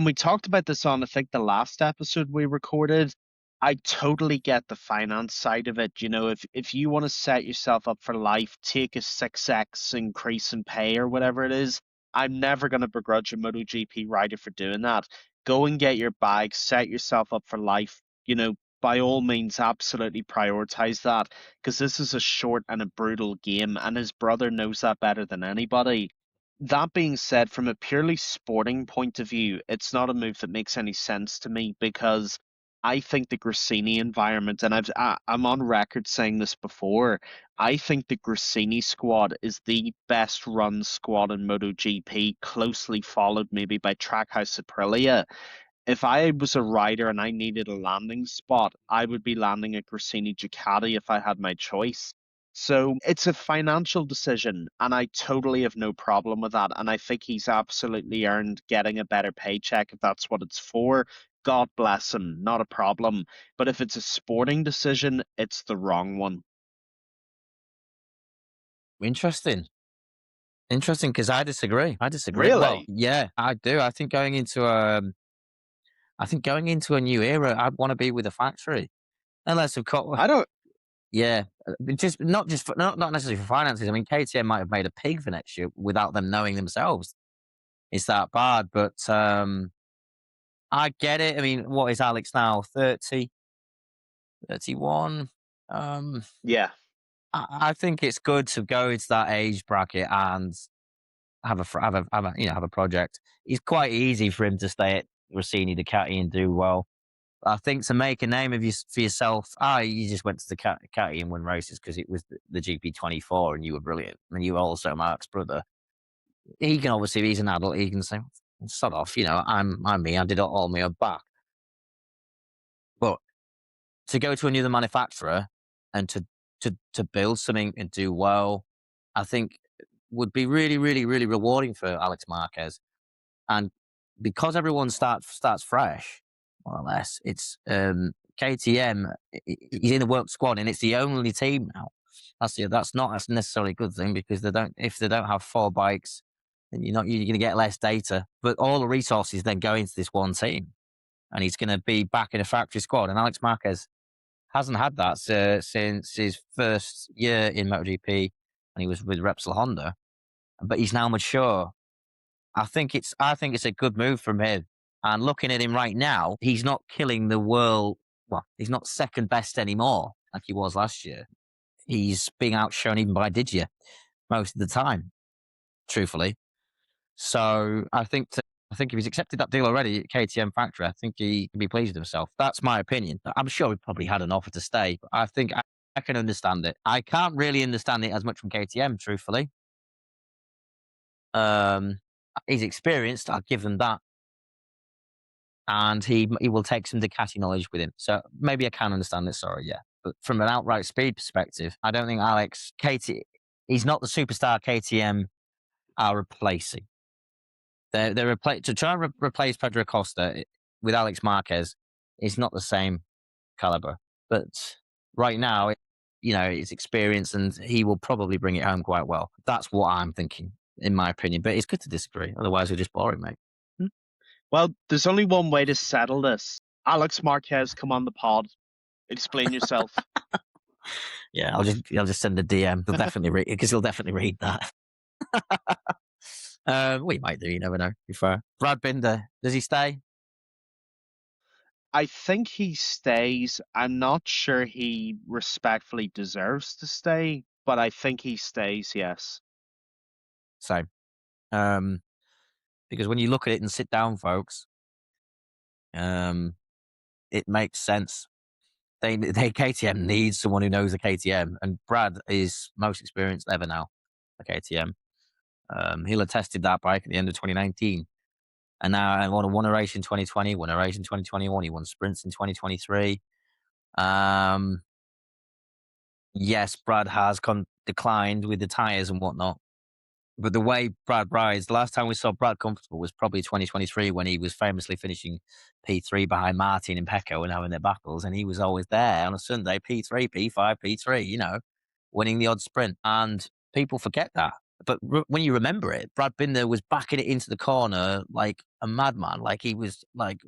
we talked about this on, I think, the last episode we recorded. I totally get the finance side of it. You know, if you want to set yourself up for life, take a 6x increase in pay or whatever it is. I'm never going to begrudge a MotoGP rider for doing that. Go and get your bag, set yourself up for life. You know, by all means, absolutely prioritize that because this is a short and a brutal game, and his brother knows that better than anybody. That being said, from a purely sporting point of view, it's not a move that makes any sense to me because I think the Grassini environment, and I'm on record saying this before, I think the Grassini squad is the best run squad in MotoGP, closely followed maybe by Trackhouse Aprilia. If I was a rider and I needed a landing spot, I would be landing at Grassini Ducati if I had my choice. So it's a financial decision, and I totally have no problem with that. And I think he's absolutely earned getting a better paycheck if that's what it's for. God bless him, not a problem. But if it's a sporting decision, it's the wrong one. Interesting, because I disagree. I disagree. Well, Really? yeah, I do. I think going into a new era, I'd want to be with a factory, unless of course, I don't. yeah, just for, not necessarily for finances. I mean, KTM might have made a pig for next year without them knowing themselves. It's that bad, but I get it. I mean, what is Alex now? 30, 31. Um, Yeah. I think it's good to go into that age bracket and have a project. It's quite easy for him to stay at Rossini Ducati and do well. I think to make a name for yourself, you just went to the Ducati and won races because it was the GP24 and you were brilliant. And you were also Mark's brother. He can obviously, he's an adult, he can say, sod off, I'm me, I did it all on my own back. But to go to another manufacturer and to build something and do well, I think would be really, really, really rewarding for Alex Marquez. And because everyone starts fresh, more or less, it's KTM. He's in the work squad, and it's the only team now. That's not necessarily a good thing because if they don't have four bikes, then you're going to get less data. But all the resources then go into this one team, and he's going to be back in a factory squad. And Alex Marquez hasn't had that since his first year in MotoGP, and he was with Repsol Honda. But he's now mature. I think it's a good move from him. And looking at him right now, he's not killing the world. Well, he's not second best anymore like he was last year. He's being outshone even by Didier most of the time, truthfully. So I think if he's accepted that deal already at KTM Factory, I think he can be pleased with himself. That's my opinion. I'm sure he probably had an offer to stay, but I think I can understand it. I can't really understand it as much from KTM, truthfully. He's experienced. I'll give him that, and he will take some Ducati knowledge with him. So maybe I can understand this. Sorry, yeah, but from an outright speed perspective, I don't think Alex KT. He's not the superstar KTM are replacing. To try and replace Pedro Costa with Alex Marquez is not the same caliber. But right now, it's experience, and he will probably bring it home quite well. That's what I'm thinking, in my opinion. But it's good to disagree. Otherwise, we're just boring, mate. Well, there's only one way to settle this. Alex Marquez, come on the pod. Explain yourself. Yeah, I'll just send a DM. He'll definitely read because he'll definitely read that. We might do. You never know. Be fair. Brad Binder, does he stay? I think he stays. I'm not sure he respectfully deserves to stay, but I think he stays, yes. So, because when you look at it and sit down, folks, it makes sense. They KTM needs someone who knows the KTM, and Brad is most experienced ever now. The KTM. He'll have tested that bike at the end of 2019, and now I won a race in 2020, won a race in 2021. He won sprints in 2023. Yes, Brad has declined with the tires and whatnot. But the way Brad rides, the last time we saw Brad comfortable was probably 2023 when he was famously finishing P3 behind Martin and Pecco and having their battles. And he was always there on a Sunday, P3, P5, P3, winning the odd sprint. And people forget that. But when you remember it, Brad Binder was backing it into the corner like a madman. Like he was like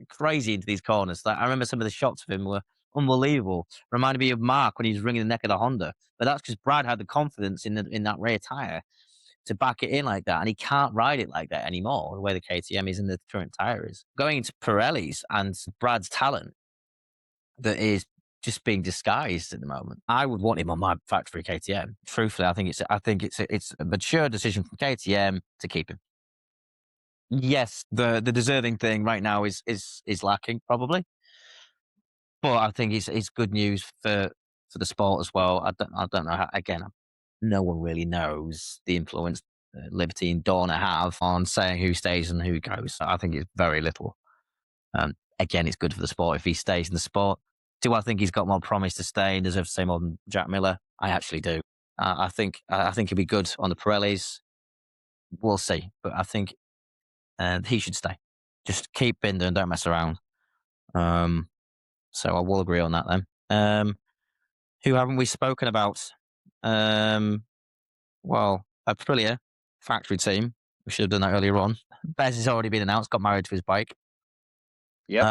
crazy into these corners. Like, I remember some of the shots of him were unbelievable. Reminded me of Mark when he was ringing the neck of the Honda. But that's because Brad had the confidence in that rear tire to back it in like that, and he can't ride it like that anymore. The way the KTM is and the current tire is going into Pirelli's and Brad's talent that is just being disguised at the moment. I would want him on my factory KTM. Truthfully, I think it's a mature decision from KTM to keep him. Yes, the deserving thing right now is lacking probably, but I think it's good news for the sport as well. I don't know how, again, no one really knows the influence Liberty and Dorna have on saying who stays and who goes. I think it's very little. Again, it's good for the sport if he stays in the sport. Do I think he's got more promise to stay and deserves to stay more than Jack Miller? I actually do. I think he'll be good on the Pirellis. We'll see, but I think he should stay. Just keep Binder and don't mess around. So I will agree on that then. Who haven't we spoken about? Well, Aprilia factory team. We should have done that earlier on. Bez has already been announced, got married to his bike. Yep.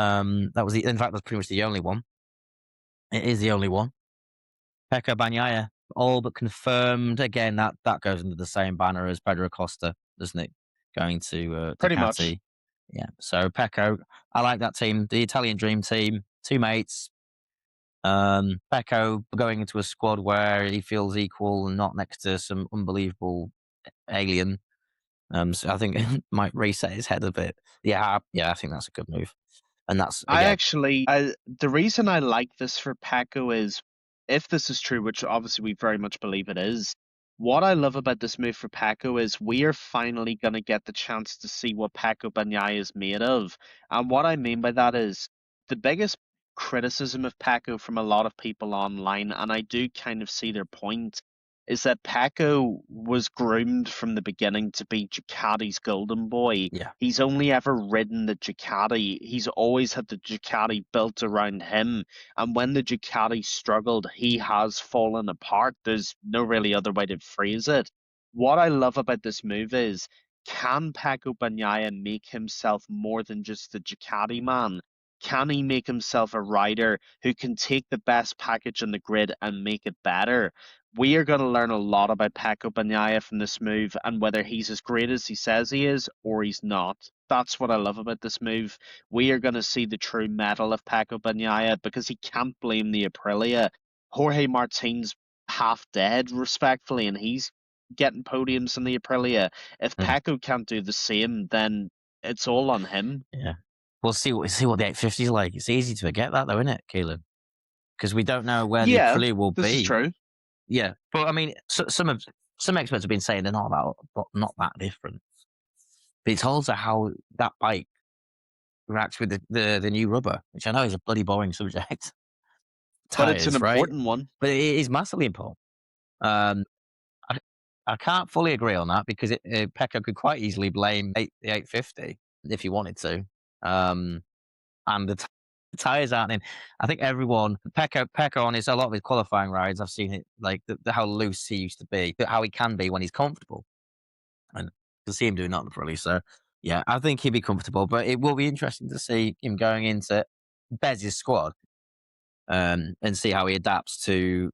That was in fact, that's pretty much the only one. It is the only one. Pecco Bagnaia, all but confirmed. Again, that goes under the same banner as Pedro Costa, doesn't it? Going to Pretty Ducati. much. Yeah. So Pecco, I like that team. The Italian dream team, two mates. Pecco going into a squad where he feels equal and not next to some unbelievable alien. So I think it might reset his head a bit. Yeah, I think that's a good move. And that's again, The reason I like this for Paco is, if this is true, which obviously we very much believe it is, what I love about this move for Paco is we are finally going to get the chance to see what Paco Bagnaia is made of. And what I mean by that is the biggest criticism of Paco from a lot of people online, and I do kind of see their point, is that Paco was groomed from the beginning to be Ducati's golden boy. yeah, He's only ever ridden the Ducati. He's always had the Ducati built around him. And when the Ducati struggled, he has fallen apart. There's no really other way to phrase it. What I love about this move is, can Paco Bagnaia make himself more than just the Ducati man? Can he make himself a rider who can take the best package on the grid and make it better? We are going to learn a lot about Paco Bagnaia from this move, and whether he's as great as he says he is or he's not. That's what I love about this move. We are going to see the true mettle of Paco Bagnaia, because he can't blame the Aprilia. Jorge Martin's half dead, respectfully, and he's getting podiums in the Aprilia. If Paco can't do the same, then it's all on him. yeah. We'll see what the 850 is like. It's easy to forget that, though, isn't it, Keelin? Because we don't know where the Aprilia will this be. is true. Yeah, but I mean, some of some experts have been saying they're not that different. But it's also how that bike reacts with the new rubber, which I know is a bloody boring subject. But it's an Tires, right? important one. But it is massively important. Um, I, I can't fully agree on that because Pecco could quite easily blame the 850 if he wanted to. And the tires aren't in. I think everyone Pecco on a lot of his qualifying rides, I've seen it like how loose he used to be, how he can be when he's comfortable, and to see him doing that really. So yeah, I think he'd be comfortable, but it will be interesting to see him going into Bez's squad, and see how he adapts to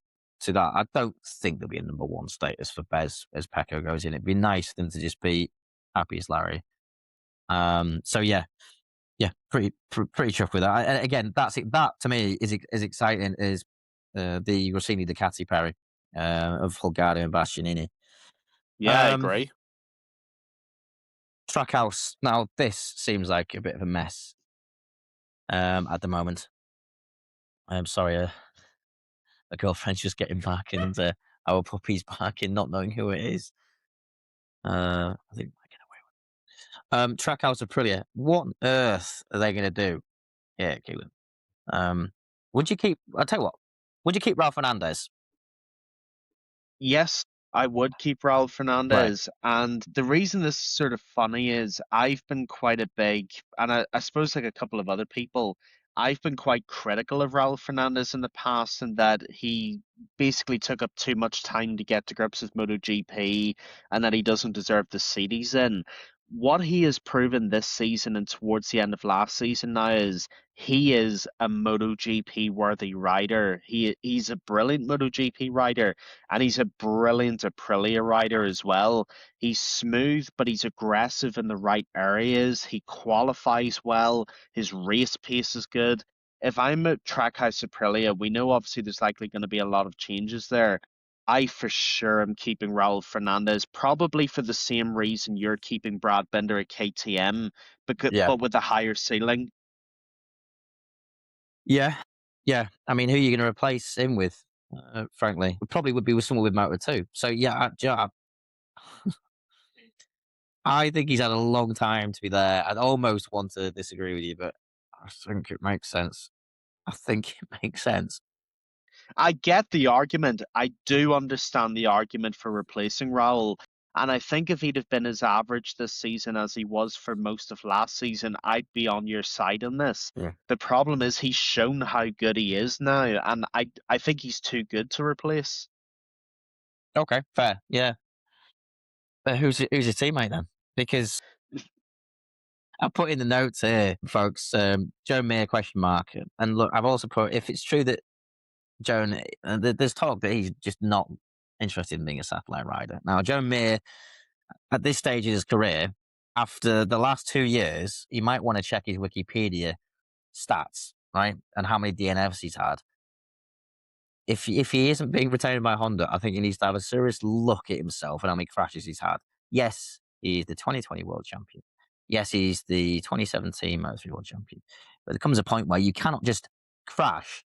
that. I don't think there'll be a number one status for Bez as Pecco goes in. It'd be nice for them to just be happy as Larry. So yeah, pretty chuffed with that. And again, that to me is as exciting as the Rossini Ducati pairing of Holgado and Bastianini. Yeah, I Um, agree. Trackhouse. Now this seems like a bit of a mess at the moment. I'm sorry, a girlfriend's just getting back, and our puppy's barking, not knowing who it is. I think I get away with it. Trackhouse Aprilia. What on earth are they going to do? Yeah, Keelan. Would you keep? I'll tell you what. Would you keep Ralph Fernandez? Yes, I would keep Raul Right. Fernandez. And the reason this is sort of funny is I've been quite a big, and I suppose like a couple of other people, I've been quite critical of Raul Fernandez in the past and that he basically took up too much time to get to grips with MotoGP and that he doesn't deserve the seat he's in. What he has proven this season and towards the end of last season now is he is a MotoGP worthy rider. He's a brilliant MotoGP rider and he's a brilliant Aprilia rider as well. He's smooth, but he's aggressive in the right areas. He qualifies well. His race pace is good. If I'm at Trackhouse Aprilia, we know obviously there's likely going to be a lot of changes there. I for sure am keeping Raul Fernandez, probably for the same reason you're keeping Brad Binder at KTM, Yeah. but with a higher ceiling. Yeah. Yeah. I mean, who are you going to replace him with? Frankly, it probably would be with someone with Moto 2. So yeah, I think he's had a long time to be there. I'd almost want to disagree with you, but I think it makes sense. I think it makes sense. I get the argument. I do understand the argument for replacing Raul. And I think if he'd have been as average this season as he was for most of last season, I'd be on your side on this. Yeah. The problem is he's shown how good he is now, and I think he's too good to replace. Okay. Fair. Yeah. But who's your teammate then? Because I put in the notes here, folks. Joe Mir question mark. And look, I've also put if it's true that Joan, there's talk that he's just not interested in being a satellite rider. Now, Joe Mir, at this stage of his career, after the last 2 years, he might want to check his Wikipedia stats, right? And how many DNFs he's had. If he isn't being retained by Honda, I think he needs to have a serious look at himself and how many crashes he's had. Yes, he's the 2020 world champion. Yes, he's the 2017 Moto3 world champion. But there comes a point where you cannot just crash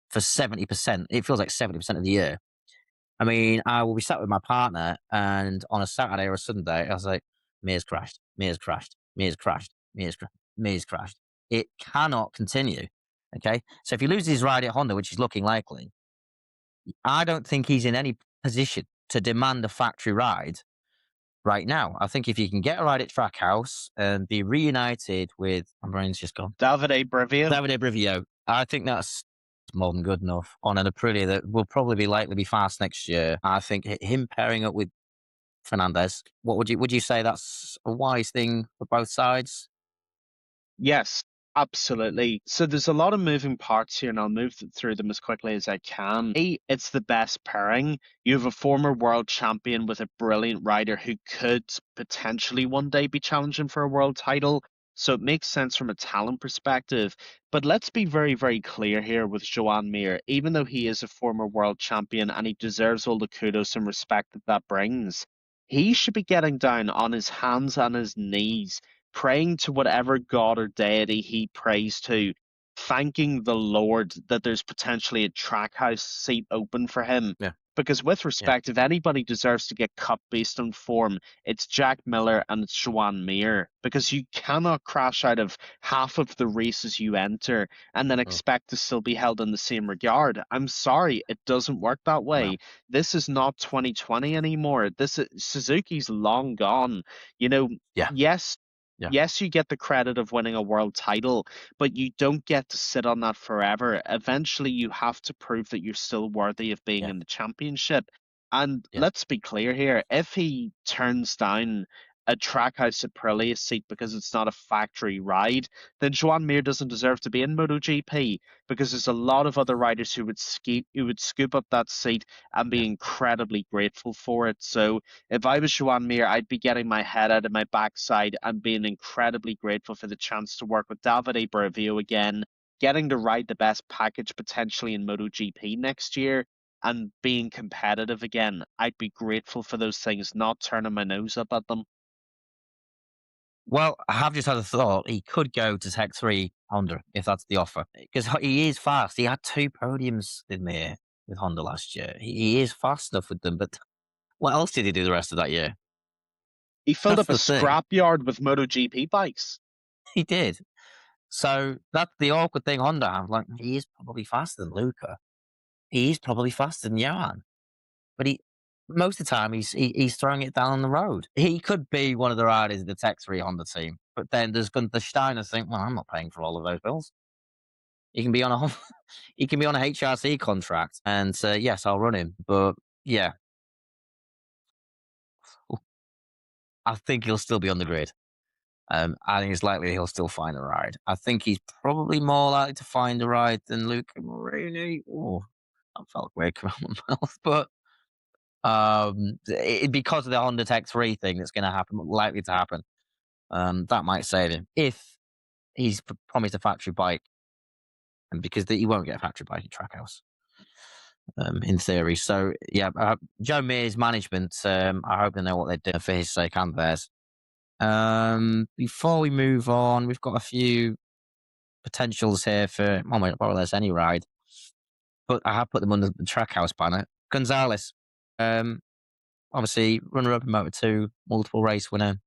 for 70%. It feels like 70% of the year. I mean, I will be sat with my partner, and on a Saturday or a Sunday, I was like, Mir's crashed, Mir's crashed, Mir's crashed, Mir's crashed, Mir's crashed. It cannot continue. Okay. So if he loses his ride at Honda, which is looking likely, I don't think he's in any position to demand a factory ride right now. I think if you can get a ride at Trackhouse and be reunited with, my brain's just gone, Davide Brivio. Davide Brivio, I think that's more than good enough on an Aprilia that will probably be likely be fast next year. I think him pairing up with Fernandez, what would you say that's a wise thing for both sides? Yes, absolutely. So there's a lot of moving parts here, and I'll move through them as quickly as I can. It's the best pairing. You have a former world champion with a brilliant rider who could potentially one day be challenging for a world title. So it makes sense from a talent perspective. But let's be very, very clear here with Joan Mir. Even though he is a former world champion and he deserves all the kudos and respect that that brings, he should be getting down on his hands and his knees praying to whatever god or deity he prays to, thanking the Lord that there's potentially a track house seat open for him. Yeah. Because with Yeah. respect, if anybody deserves to get cut based on form, it's Jack Miller and it's Joan Mir. Because you cannot crash out of half of the races you enter and then Mm. expect to still be held in the same regard. I'm sorry, it doesn't work that No. way. This is not 2020 anymore. This is Suzuki's long gone. You know, Yeah. yes, Yeah. yes, you get the credit of winning a world title, but you don't get to sit on that forever. Eventually, you have to prove that you're still worthy of being Yeah. in the championship. And Yeah. let's be clear here, if he turns down a Trackhouse Aprilia seat because it's not a factory ride, then Joan Mir doesn't deserve to be in MotoGP because there's a lot of other riders who would scoop up that seat and be Yeah. incredibly grateful for it. So if I was Joan Mir, I'd be getting my head out of my backside and being incredibly grateful for the chance to work with Davide Brevio again, getting to ride the best package potentially in MotoGP next year, and being competitive again. I'd be grateful for those things, not turning my nose up at them. Well, I have just had a thought. He could go to Tech 3 Honda if that's the offer because he is fast. He had 2 podiums in there with Honda last year. He is fast enough with them. But what else did he do the rest of that year? He filled That's up a the thing. scrapyard with MotoGP bikes. He did. So that's the awkward thing Honda have. Like, he is probably faster than Luca. He is probably faster than Johan. But most of the time, he's throwing it down the road. He could be one of the riders in the Tech 3 Honda team. But then there's Gunther Steiner think, well, I'm not paying for all of those bills. He can be on a he can be on a HRC contract, and yes, I'll run him. But yeah, I think he'll still be on the grid. I think it's likely he'll still find a ride. I think he's probably more likely to find a ride than Luca Marini. Oh, that felt weird coming out my mouth, but because of the Honda Tech 3 thing that's going to happen, likely to happen, that might save him if he's promised a factory bike, and because he won't get a factory bike in Trackhouse. In theory. So yeah, Joe Mears management. I hope they know what they're doing for his sake and theirs. Before we move on, we've got a few potentials here for more or less any ride, but I have put them under the Trackhouse banner. Gonzalez, um, obviously runner-up in Moto 2, multiple race winner.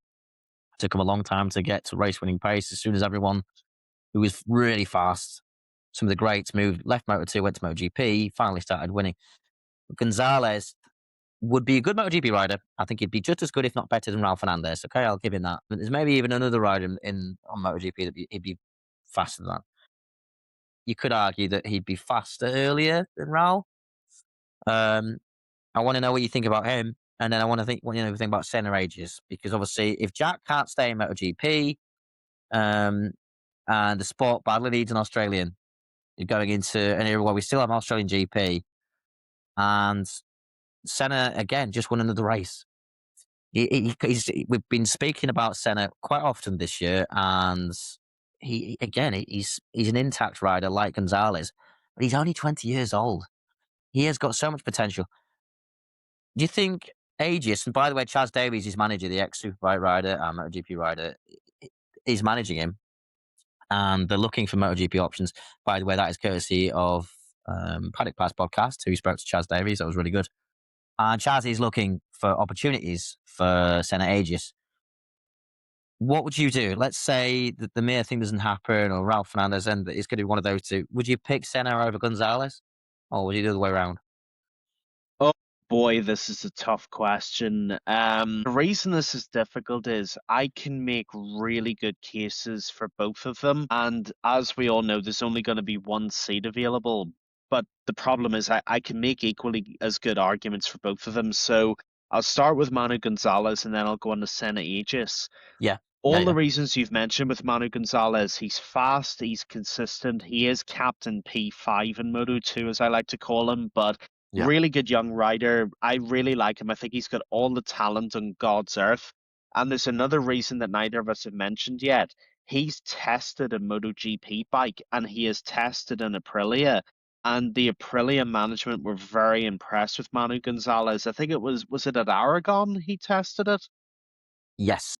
Took him a long time to get to race winning pace. As soon as everyone who was really fast, some of the greats moved, left Moto 2, went to MotoGP, finally started winning. Gonzalez would be a good MotoGP rider. I think he'd be just as good, if not better, than Ralph Fernandez. Okay, I'll give him that. But there's maybe even another rider on MotoGP that he'd be faster than that. You could argue that he'd be faster earlier than Ralph. Um, I want to know what you think about him, and then I want to think what you think about Senna ages, because obviously, if Jack can't stay in MotoGP, um, and the sport badly needs an Australian, you're going into an era where we still have an Australian GP, and Senna again just won another race. We've been speaking about Senna quite often this year, and he's an intact rider like Gonzalez, but he's only 20 years old. He has got so much potential. Do you think Aegis, and by the way, Chaz Davies, his manager, the ex Superbike rider and MotoGP rider, is managing him, and they're looking for MotoGP options. By the way, that is courtesy of Paddock Pass podcast, who spoke to Chaz Davies. That was really good. And Chaz is looking for opportunities for Senna Aegis. What would you do? Let's say that the Mir thing doesn't happen, or Ralph Fernandez, and it's going to be one of those two. Would you pick Senna over Gonzalez, or would you do the other way around? Oh boy, this is a tough question. The reason this is difficult is I can make really good cases for both of them, and as we all know, there's only going to be one seat available. But the problem is, I can make equally as good arguments for both of them. So I'll start with Manu Gonzalez, and then I'll go on to Senna Aegis. Yeah, yeah, All the yeah, reasons you've mentioned with Manu Gonzalez, he's fast, he's consistent, he is captain P5 in Moto 2, as I like to call him, but yeah. really good young rider. I really like him. I think he's got all the talent on God's earth. And there's another reason that neither of us have mentioned yet. He's tested a MotoGP bike and he has tested an Aprilia. And the Aprilia management were very impressed with Manu Gonzalez. I think was it at Aragon he tested it? Yes,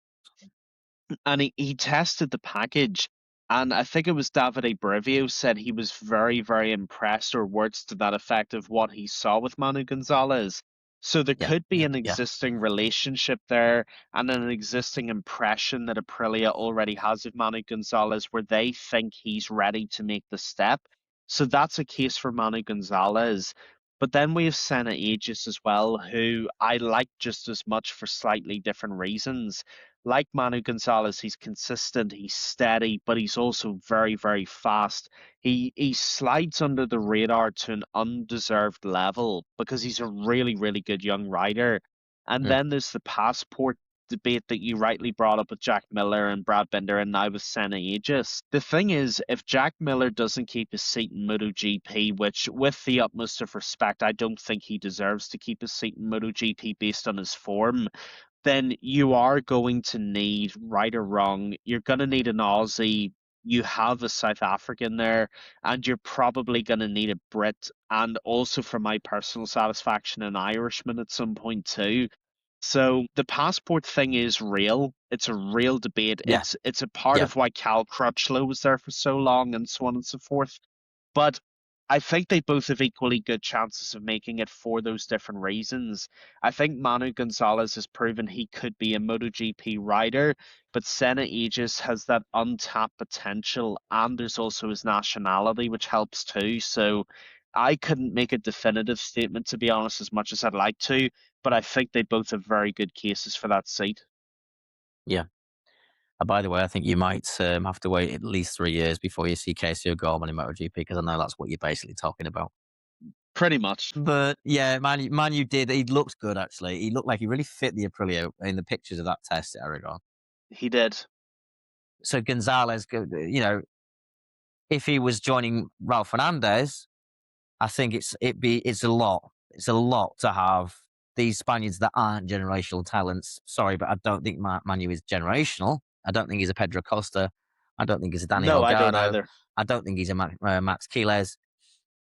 And he tested the package And I think it was Davide Brivio said he was very, very impressed, or words to that effect, of what he saw with Manu Gonzalez. So there Yeah, could be yeah, an yeah, existing relationship there and an existing impression that Aprilia already has of Manu Gonzalez where they think he's ready to make the step. So that's a case for Manu Gonzalez. But then we have Senna Aegis as well, who I like just as much for slightly different reasons. Like Manu Gonzalez, he's consistent, he's steady, but he's also very, very fast. He slides under the radar to an undeserved level because he's a really, really good young rider. And mm, then there's the passport debate that you rightly brought up with Jack Miller and Brad Binder, and now with Senna Aegis. The thing is, if Jack Miller doesn't keep his seat in MotoGP, which, with the utmost of respect, I don't think he deserves to keep his seat in MotoGP based on his form, then you are going to need, right or wrong, you're going to need an Aussie. You have a South African there, and you're probably going to need a Brit, and also, for my personal satisfaction, an Irishman at some point too. So the passport thing is real. It's a real debate. yeah, It's a part yeah, of why Cal Crutchlow was there for so long, and so on and so forth. But I think they both have equally good chances of making it for those different reasons. I think Manu Gonzalez has proven he could be a MotoGP rider, but Senna Aegis has that untapped potential, and there's also his nationality, which helps too. So I couldn't make a definitive statement, to be honest, as much as I'd like to, but I think they both have very good cases for that seat. yeah. By the way, I think you might have to wait at least 3 years before you see Casey O'Gorman in MotoGP because I know that's what you're basically talking about. Pretty much. But yeah, Manu did. He looked good actually. He looked like he really fit the Aprilia in the pictures of that test at Aragon. He did. So Gonzalez, if he was joining Ralph Fernandez, I think it's a lot. It's a lot to have these Spaniards that aren't generational talents. Sorry, but I don't think Manu is generational. I don't think he's a Pedro Costa. I don't think he's a Danny No, I don't Holgado. either. I don't think he's a Max Quiles.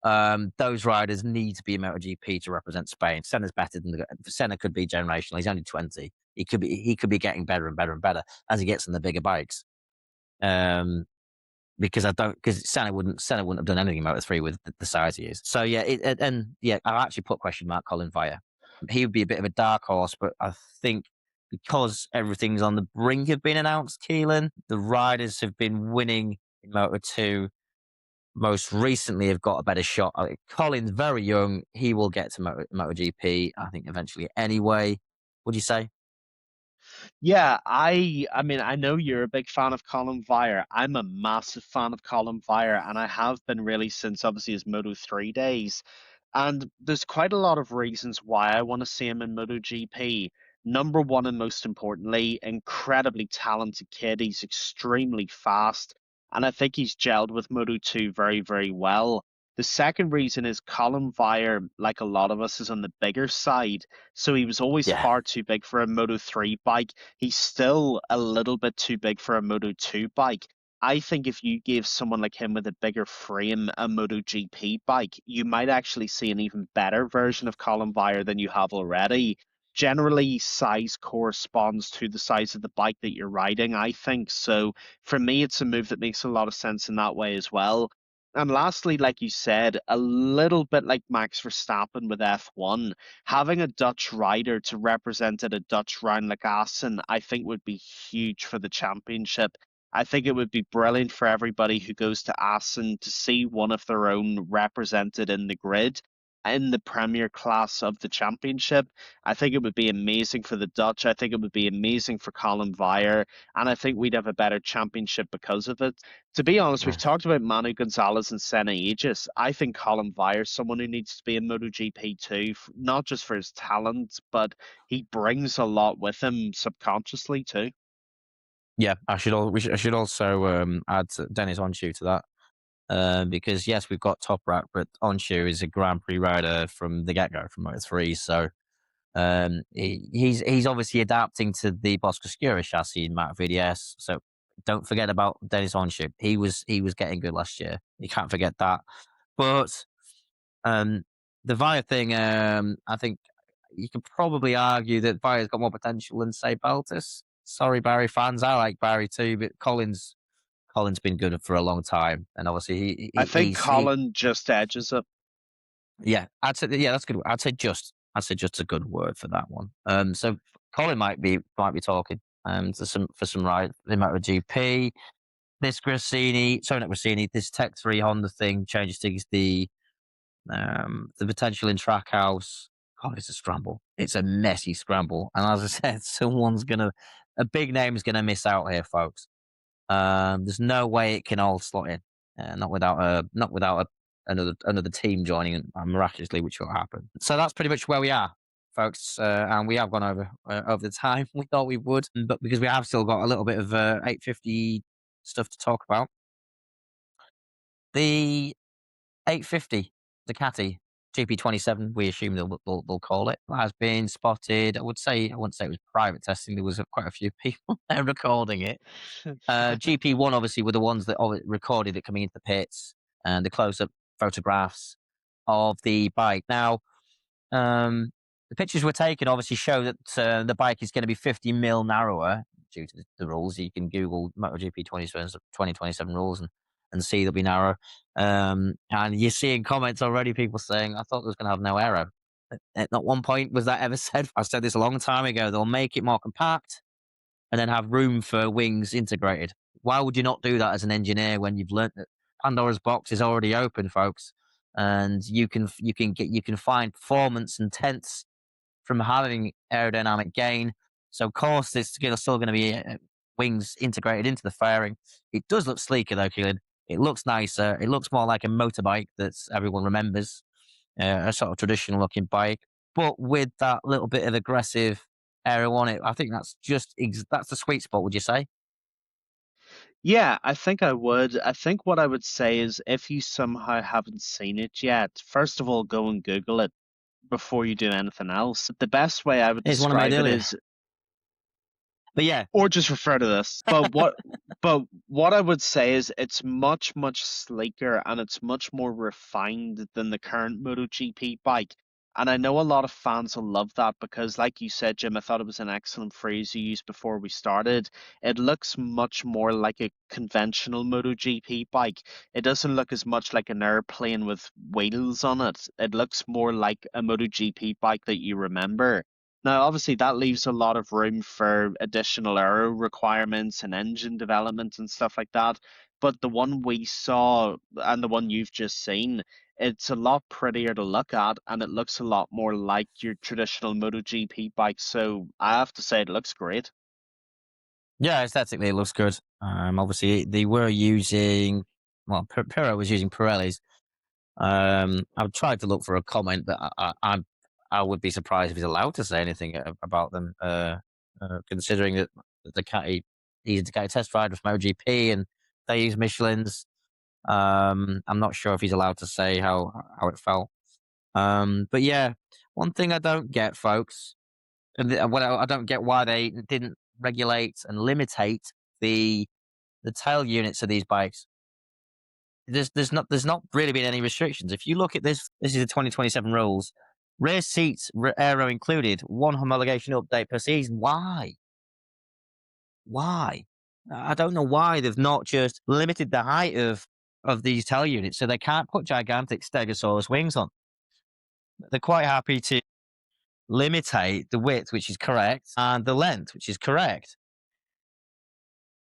Those riders need to be in MotoGP to represent Spain. Senna's better than Senna could be generational. He's only 20. He could be getting better and better and better as he gets on the bigger bikes. Um, because Senna wouldn't have done anything in Moto3 with the size he is. So yeah, and yeah, I actually put question mark Colin Vire. He would be a bit of a dark horse, but I think because everything's on the brink of being announced, Keelan, the riders have been winning in Moto2 most recently have got a better shot. Colin's very young. He will get to MotoGP, I think, eventually anyway. Would you say? Yeah, I mean, I know you're a big fan of Colin Vire. I'm a massive fan of Colin Vire, and I have been really since obviously his Moto 3 days. And there's quite a lot of reasons why I want to see him in MotoGP. Number one, and most importantly, incredibly talented kid. He's extremely fast, and I think he's gelled with Moto 2 very, very well. The second reason is Colin Vire, like a lot of us, is on the bigger side. So he was always Yeah, far too big for a Moto 3 bike. He's still a little bit too big for a Moto 2 bike. I think if you gave someone like him with a bigger frame a MotoGP bike, you might actually see an even better version of Colin Vire than you have already. Generally, size corresponds to the size of the bike that you're riding, I think. So for me, it's a move that makes a lot of sense in that way as well. And lastly, like you said, a little bit like Max Verstappen with F1, having a Dutch rider to represent at a Dutch round like Assen, I think would be huge for the championship. I think it would be brilliant for everybody who goes to Assen to see one of their own represented in the grid in the premier class of the championship. I think it would be amazing for the Dutch. I think it would be amazing for Colin Vire, and I think we'd have a better championship because of it. To be honest, we've yeah, talked about Manu Gonzalez and Senna Aegis. I think Colin Vire is someone who needs to be in MotoGP too, not just for his talent, but he brings a lot with him subconsciously too. yeah. I should also add Dennis Onshu to that. Because yes, we've got Top Rack, but Onshu is a Grand Prix rider from the get go from Moto3. So he's obviously adapting to the Boscoscura chassis in Mac VDS. So don't forget about Dennis Onshu. He was getting good last year. You can't forget that. But um, the Via thing, I think you could probably argue that Via's got more potential than say Baltus. Sorry, Barry fans. I like Barry too, but Collins Colin's been good for a long time, and obviously I think he Colin just edges it. yeah, I'd say that's good. I'd say just a good word for that one. So Colin might be talking to some for some ride the MotoGP. This Grassini, sorry not Grassini, this Tech 3 Honda thing changes things. The potential in Trackhouse. God, it's a scramble. It's a messy scramble, and as I said, a big name's gonna miss out here, folks. There's no way it can all slot in, not without another team joining miraculously, which will happen. So that's pretty much where we are, folks. And we have gone over the time we thought we would, but because we have still got a little bit of 850 stuff to talk about. The 850 Ducati GP27, we assume they'll call it, has been spotted. I wouldn't say it was private testing. There was quite a few people there recording it. GP1 obviously were the ones that recorded it coming into the pits and the close-up photographs of the bike. Now, the pictures were taken obviously show that the bike is going to be 50 mil narrower due to the rules. You can Google MotoGP 2027 rules and see they'll be narrow. And you're seeing comments already, people saying, I thought it was going to have no aero. At not one point was that ever said. I said this a long time ago. They'll make it more compact and then have room for wings integrated. Why would you not do that as an engineer when you've learnt that Pandora's box is already open, folks, and you can find performance and tenths from having aerodynamic gain. So, of course, there's still going to be wings integrated into the fairing. It does look sleeker, though, Keelan. It looks nicer. It looks more like a motorbike that everyone remembers, a sort of traditional looking bike, but with that little bit of aggressive aero on it. I think that's that's the sweet spot. Would you say? Yeah, I think I would. I think what I would say is if you somehow haven't seen it yet, first of all, go and Google it before you do anything else. The best way I would Here's one I made describe it earlier. is, But yeah, or just refer to this. But what I would say is it's much, much sleeker and it's much more refined than the current MotoGP bike. And I know a lot of fans will love that because, like you said, Jim, I thought it was an excellent phrase you used before we started. It looks much more like a conventional MotoGP bike. It doesn't look as much like an airplane with wheels on it. It looks more like a MotoGP bike that you remember. Now, obviously, that leaves a lot of room for additional aero requirements and engine development and stuff like that. But the one we saw and the one you've just seen, it's a lot prettier to look at and it looks a lot more like your traditional MotoGP bike. So I have to say, it looks great. yeah, aesthetically it looks good. Obviously they were using, well, Pirelli was using Pirellis. I've tried to look for a comment, but I would be surprised if he's allowed to say anything about them. Considering that he's a Ducati test rider from MotoGP and they use Michelin's. I'm not sure if he's allowed to say how it felt. But yeah, one thing I don't get, folks, and what I don't get why they didn't regulate and limitate the tail units of these bikes. There's not really been any restrictions. If you look at this is the 2027 rules. Rear seats, aero included, one homologation update per season. Why? Why? I don't know why they've not just limited the height of these tail units so they can't put gigantic Stegosaurus wings on. They're quite happy to limitate the width, which is correct, and the length, which is correct,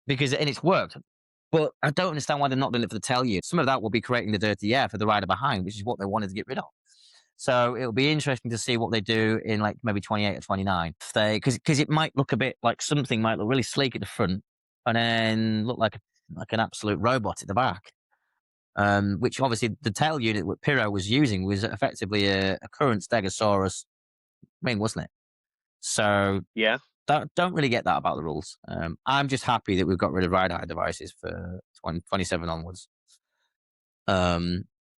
and it's worked. But I don't understand why they're not doing it for the tail unit. Some of that will be creating the dirty air for the rider behind, which is what they wanted to get rid of. So it'll be interesting to see what they do in like maybe 28 or 29. Because it might look a bit like something might look really sleek at the front and then look like an absolute robot at the back. Which obviously the tail unit that Pirro was using was effectively a current Stegosaurus wing, wasn't it? So Yeah. don't really get that about the rules. I'm just happy that we've got rid of ride height devices for 2027 onwards.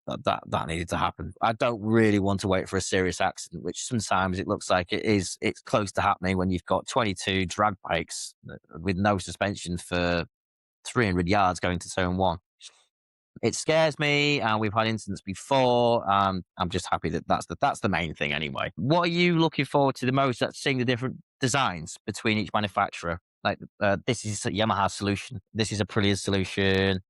That needed to happen. I don't really want to wait for a serious accident, which sometimes it looks like it's close to happening when you've got 22 drag bikes with no suspension for 300 yards going to turn one. It scares me, and we've had incidents before. I'm just happy that that's the main thing anyway. What are you looking forward to the most? That's seeing the different designs between each manufacturer. like this is Yamaha's solution. This is Aprilia's solution.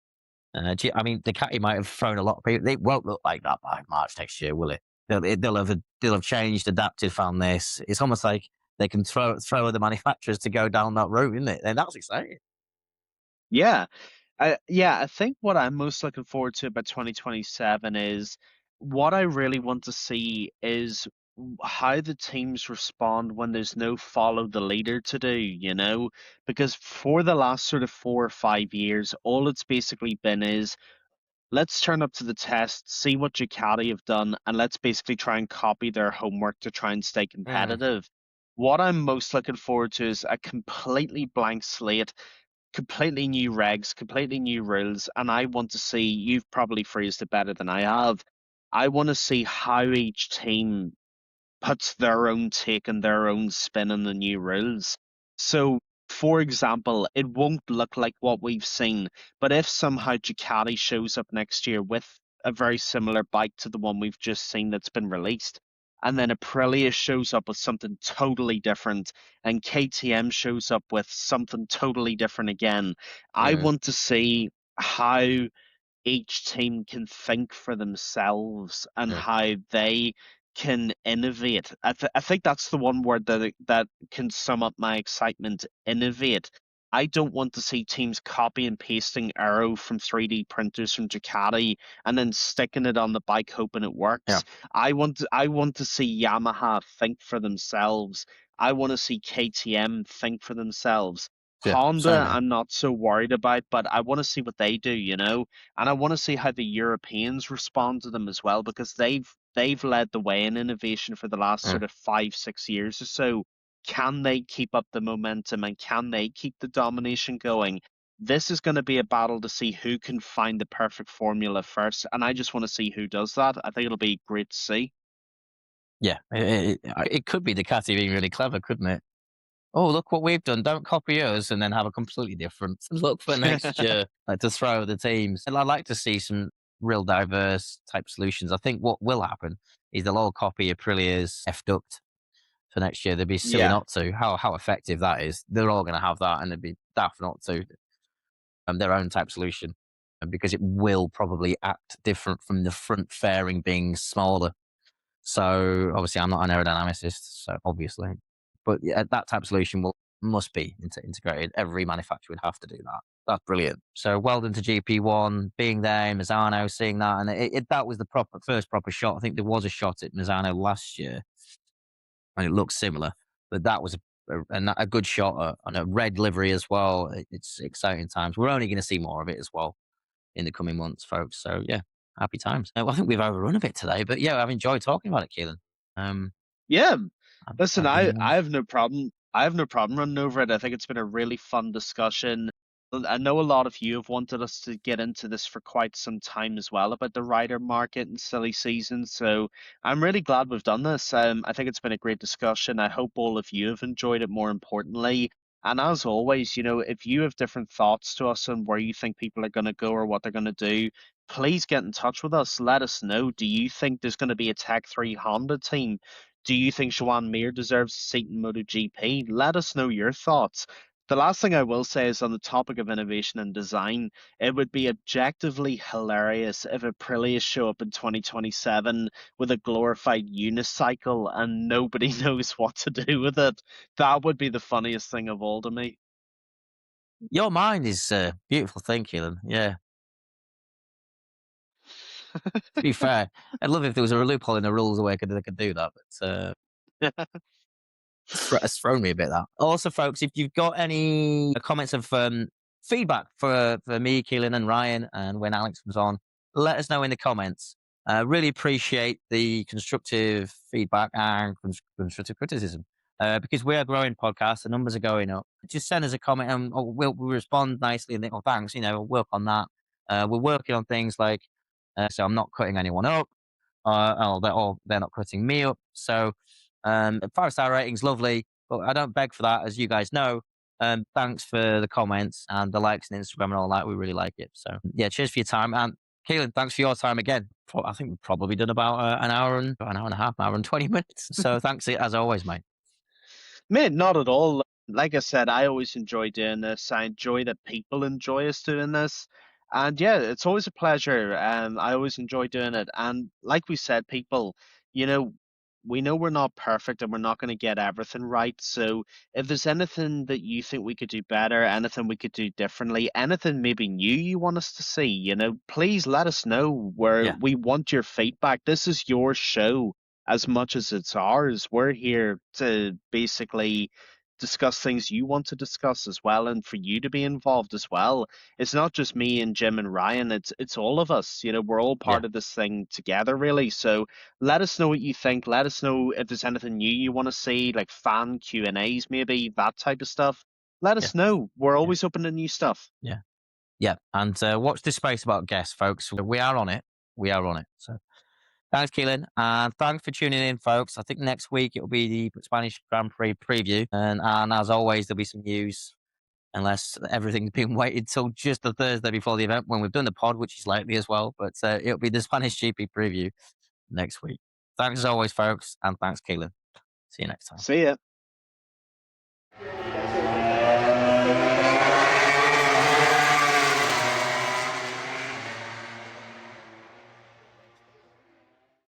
I mean, Ducati might have thrown a lot of people. It won't look like that by March next year, will it? They'll have changed, adapted, found this. It's almost like they can throw other manufacturers to go down that route, isn't it? And that's exciting. Yeah. I think what I'm most looking forward to about 2027 is what I really want to see is how the teams respond when there's no follow the leader to do, because for the last sort of 4 or 5 years, all it's basically been is let's turn up to the test, see what Ducati have done, and let's basically try and copy their homework to try and stay Mm, competitive. What I'm most looking forward to is a completely blank slate, completely new regs, completely new rules, and I want to see, you've probably phrased it better than I have. I want to see how each team puts their own take and their own spin on the new rules. So, for example, it won't look like what we've seen, but if somehow Ducati shows up next year with a very similar bike to the one we've just seen that's been released, and then Aprilia shows up with something totally different, and KTM shows up with something totally different again, I mm, want to see how each team can think for themselves and mm, how they can innovate. I think that's the one word that can sum up my excitement. Innovate. I don't want to see teams copy and pasting aero from 3D printers from Ducati and then sticking it on the bike hoping it yeah, works. I want to see Yamaha think for themselves. I want to see KTM think for themselves. yeah, same Honda, here. I'm not so worried about, but I want to see what they do. And I want to see how the Europeans respond to them as well, because they've led the way in innovation for the last Mm. sort of 5, 6 years or so. Can they keep up the momentum and can they keep the domination going? This is going to be a battle to see who can find the perfect formula first, and I just want to see who does that. I think it'll be great to see. Yeah, it could be Ducati being really clever, couldn't it? Oh, look what we've done. Don't copy us and then have a completely different look for next year, like to throw the teams. And I'd like to see some real diverse type solutions. I think what will happen is they'll all copy Aprilia's F duct for next year. They'd be silly Yeah. not to. How effective that is. They're all going to have that, and they'd be daft not to their own type solution, and because it will probably act different from the front fairing being smaller. So obviously, I'm not an aerodynamicist, so obviously, but yeah, that type of solution must be integrated. Every manufacturer would have to do that. That's brilliant. So well done to GP1 being there, Misano seeing that, and that was the first proper shot. I think there was a shot at Misano last year, and it looked similar, but that was a good shot on a red livery as well. It's exciting times. We're only going to see more of it as well in the coming months, folks. So yeah, happy times. Well, I think we've overrun a bit today, but yeah, I've enjoyed talking about it, Keelan. Um, Yeah. uh, Listen, I anything I else? have no problem. I have no problem running over it. I think it's been a really fun discussion. I know a lot of you have wanted us to get into this for quite some time as well about the rider market and silly season. So I'm really glad we've done this. I think it's been a great discussion. I hope all of you have enjoyed it more importantly. And as always, if you have different thoughts to us on where you think people are going to go or what they're going to do, please get in touch with us. Let us know. Do you think there's going to be a Tech 3 Honda team? Do you think Joan Mir deserves a seat in MotoGP? Let us know your thoughts. The last thing I will say is on the topic of innovation and design, it would be objectively hilarious if Aprilia show up in 2027 with a glorified unicycle and nobody knows what to do with it. That would be the funniest thing of all to me. Your mind is a beautiful thing, Keelan. Yeah. To be fair, I'd love if there was a loophole in the rules where they could do that, but it's thrown me a bit that. Also, folks, if you've got any comments of feedback for me, Keelan, and Ryan, and when Alex comes on, let us know in the comments. Really appreciate the constructive feedback and constructive criticism because we're a growing podcast. The numbers are going up. Just send us a comment and we'll respond nicely and think, oh, thanks. We'll work on that. We're working on things like, so I'm not cutting anyone up, or they're not cutting me up. So 5-star ratings, lovely, but I don't beg for that, as you guys know. Thanks for the comments and the likes on Instagram and all that. We really like it. So yeah, cheers for your time. And Keelan, thanks for your time again. I think we've probably done about an hour and a half, an hour and 20 minutes. So thanks as always, mate. Mate, not at all. Like I said, I always enjoy doing this. I enjoy that people enjoy us doing this. And yeah, it's always a pleasure. I always enjoy doing it. And like we said, people, you know, we know we're not perfect and we're not going to get everything right. So if there's anything that you think we could do better, anything we could do differently, anything maybe new you want us to see, please let us know. Where Yeah, we want your feedback. This is your show as much as it's ours. We're here to basically discuss things you want to discuss as well, and for you to be involved as well. It's not just me and Jim and Ryan, it's all of us. We're all yeah, part of this thing together, really. So let us know what you think. Let us know if there's anything new you want to see, like fan Q&As, maybe that type of stuff. Let yeah, us know. We're yeah, always open to new stuff. yeah, yeah. And watch this space about guests, folks. We are on it. We are on it. So thanks, Keelan, and thanks for tuning in, folks. I think next week it'll be the Spanish Grand Prix preview, and as always, there'll be some news. Unless everything's been waited till just the Thursday before the event when we've done the pod, which is likely as well. But it'll be the Spanish GP preview next week. Thanks as always, folks, and thanks, Keelan. See you next time. See ya.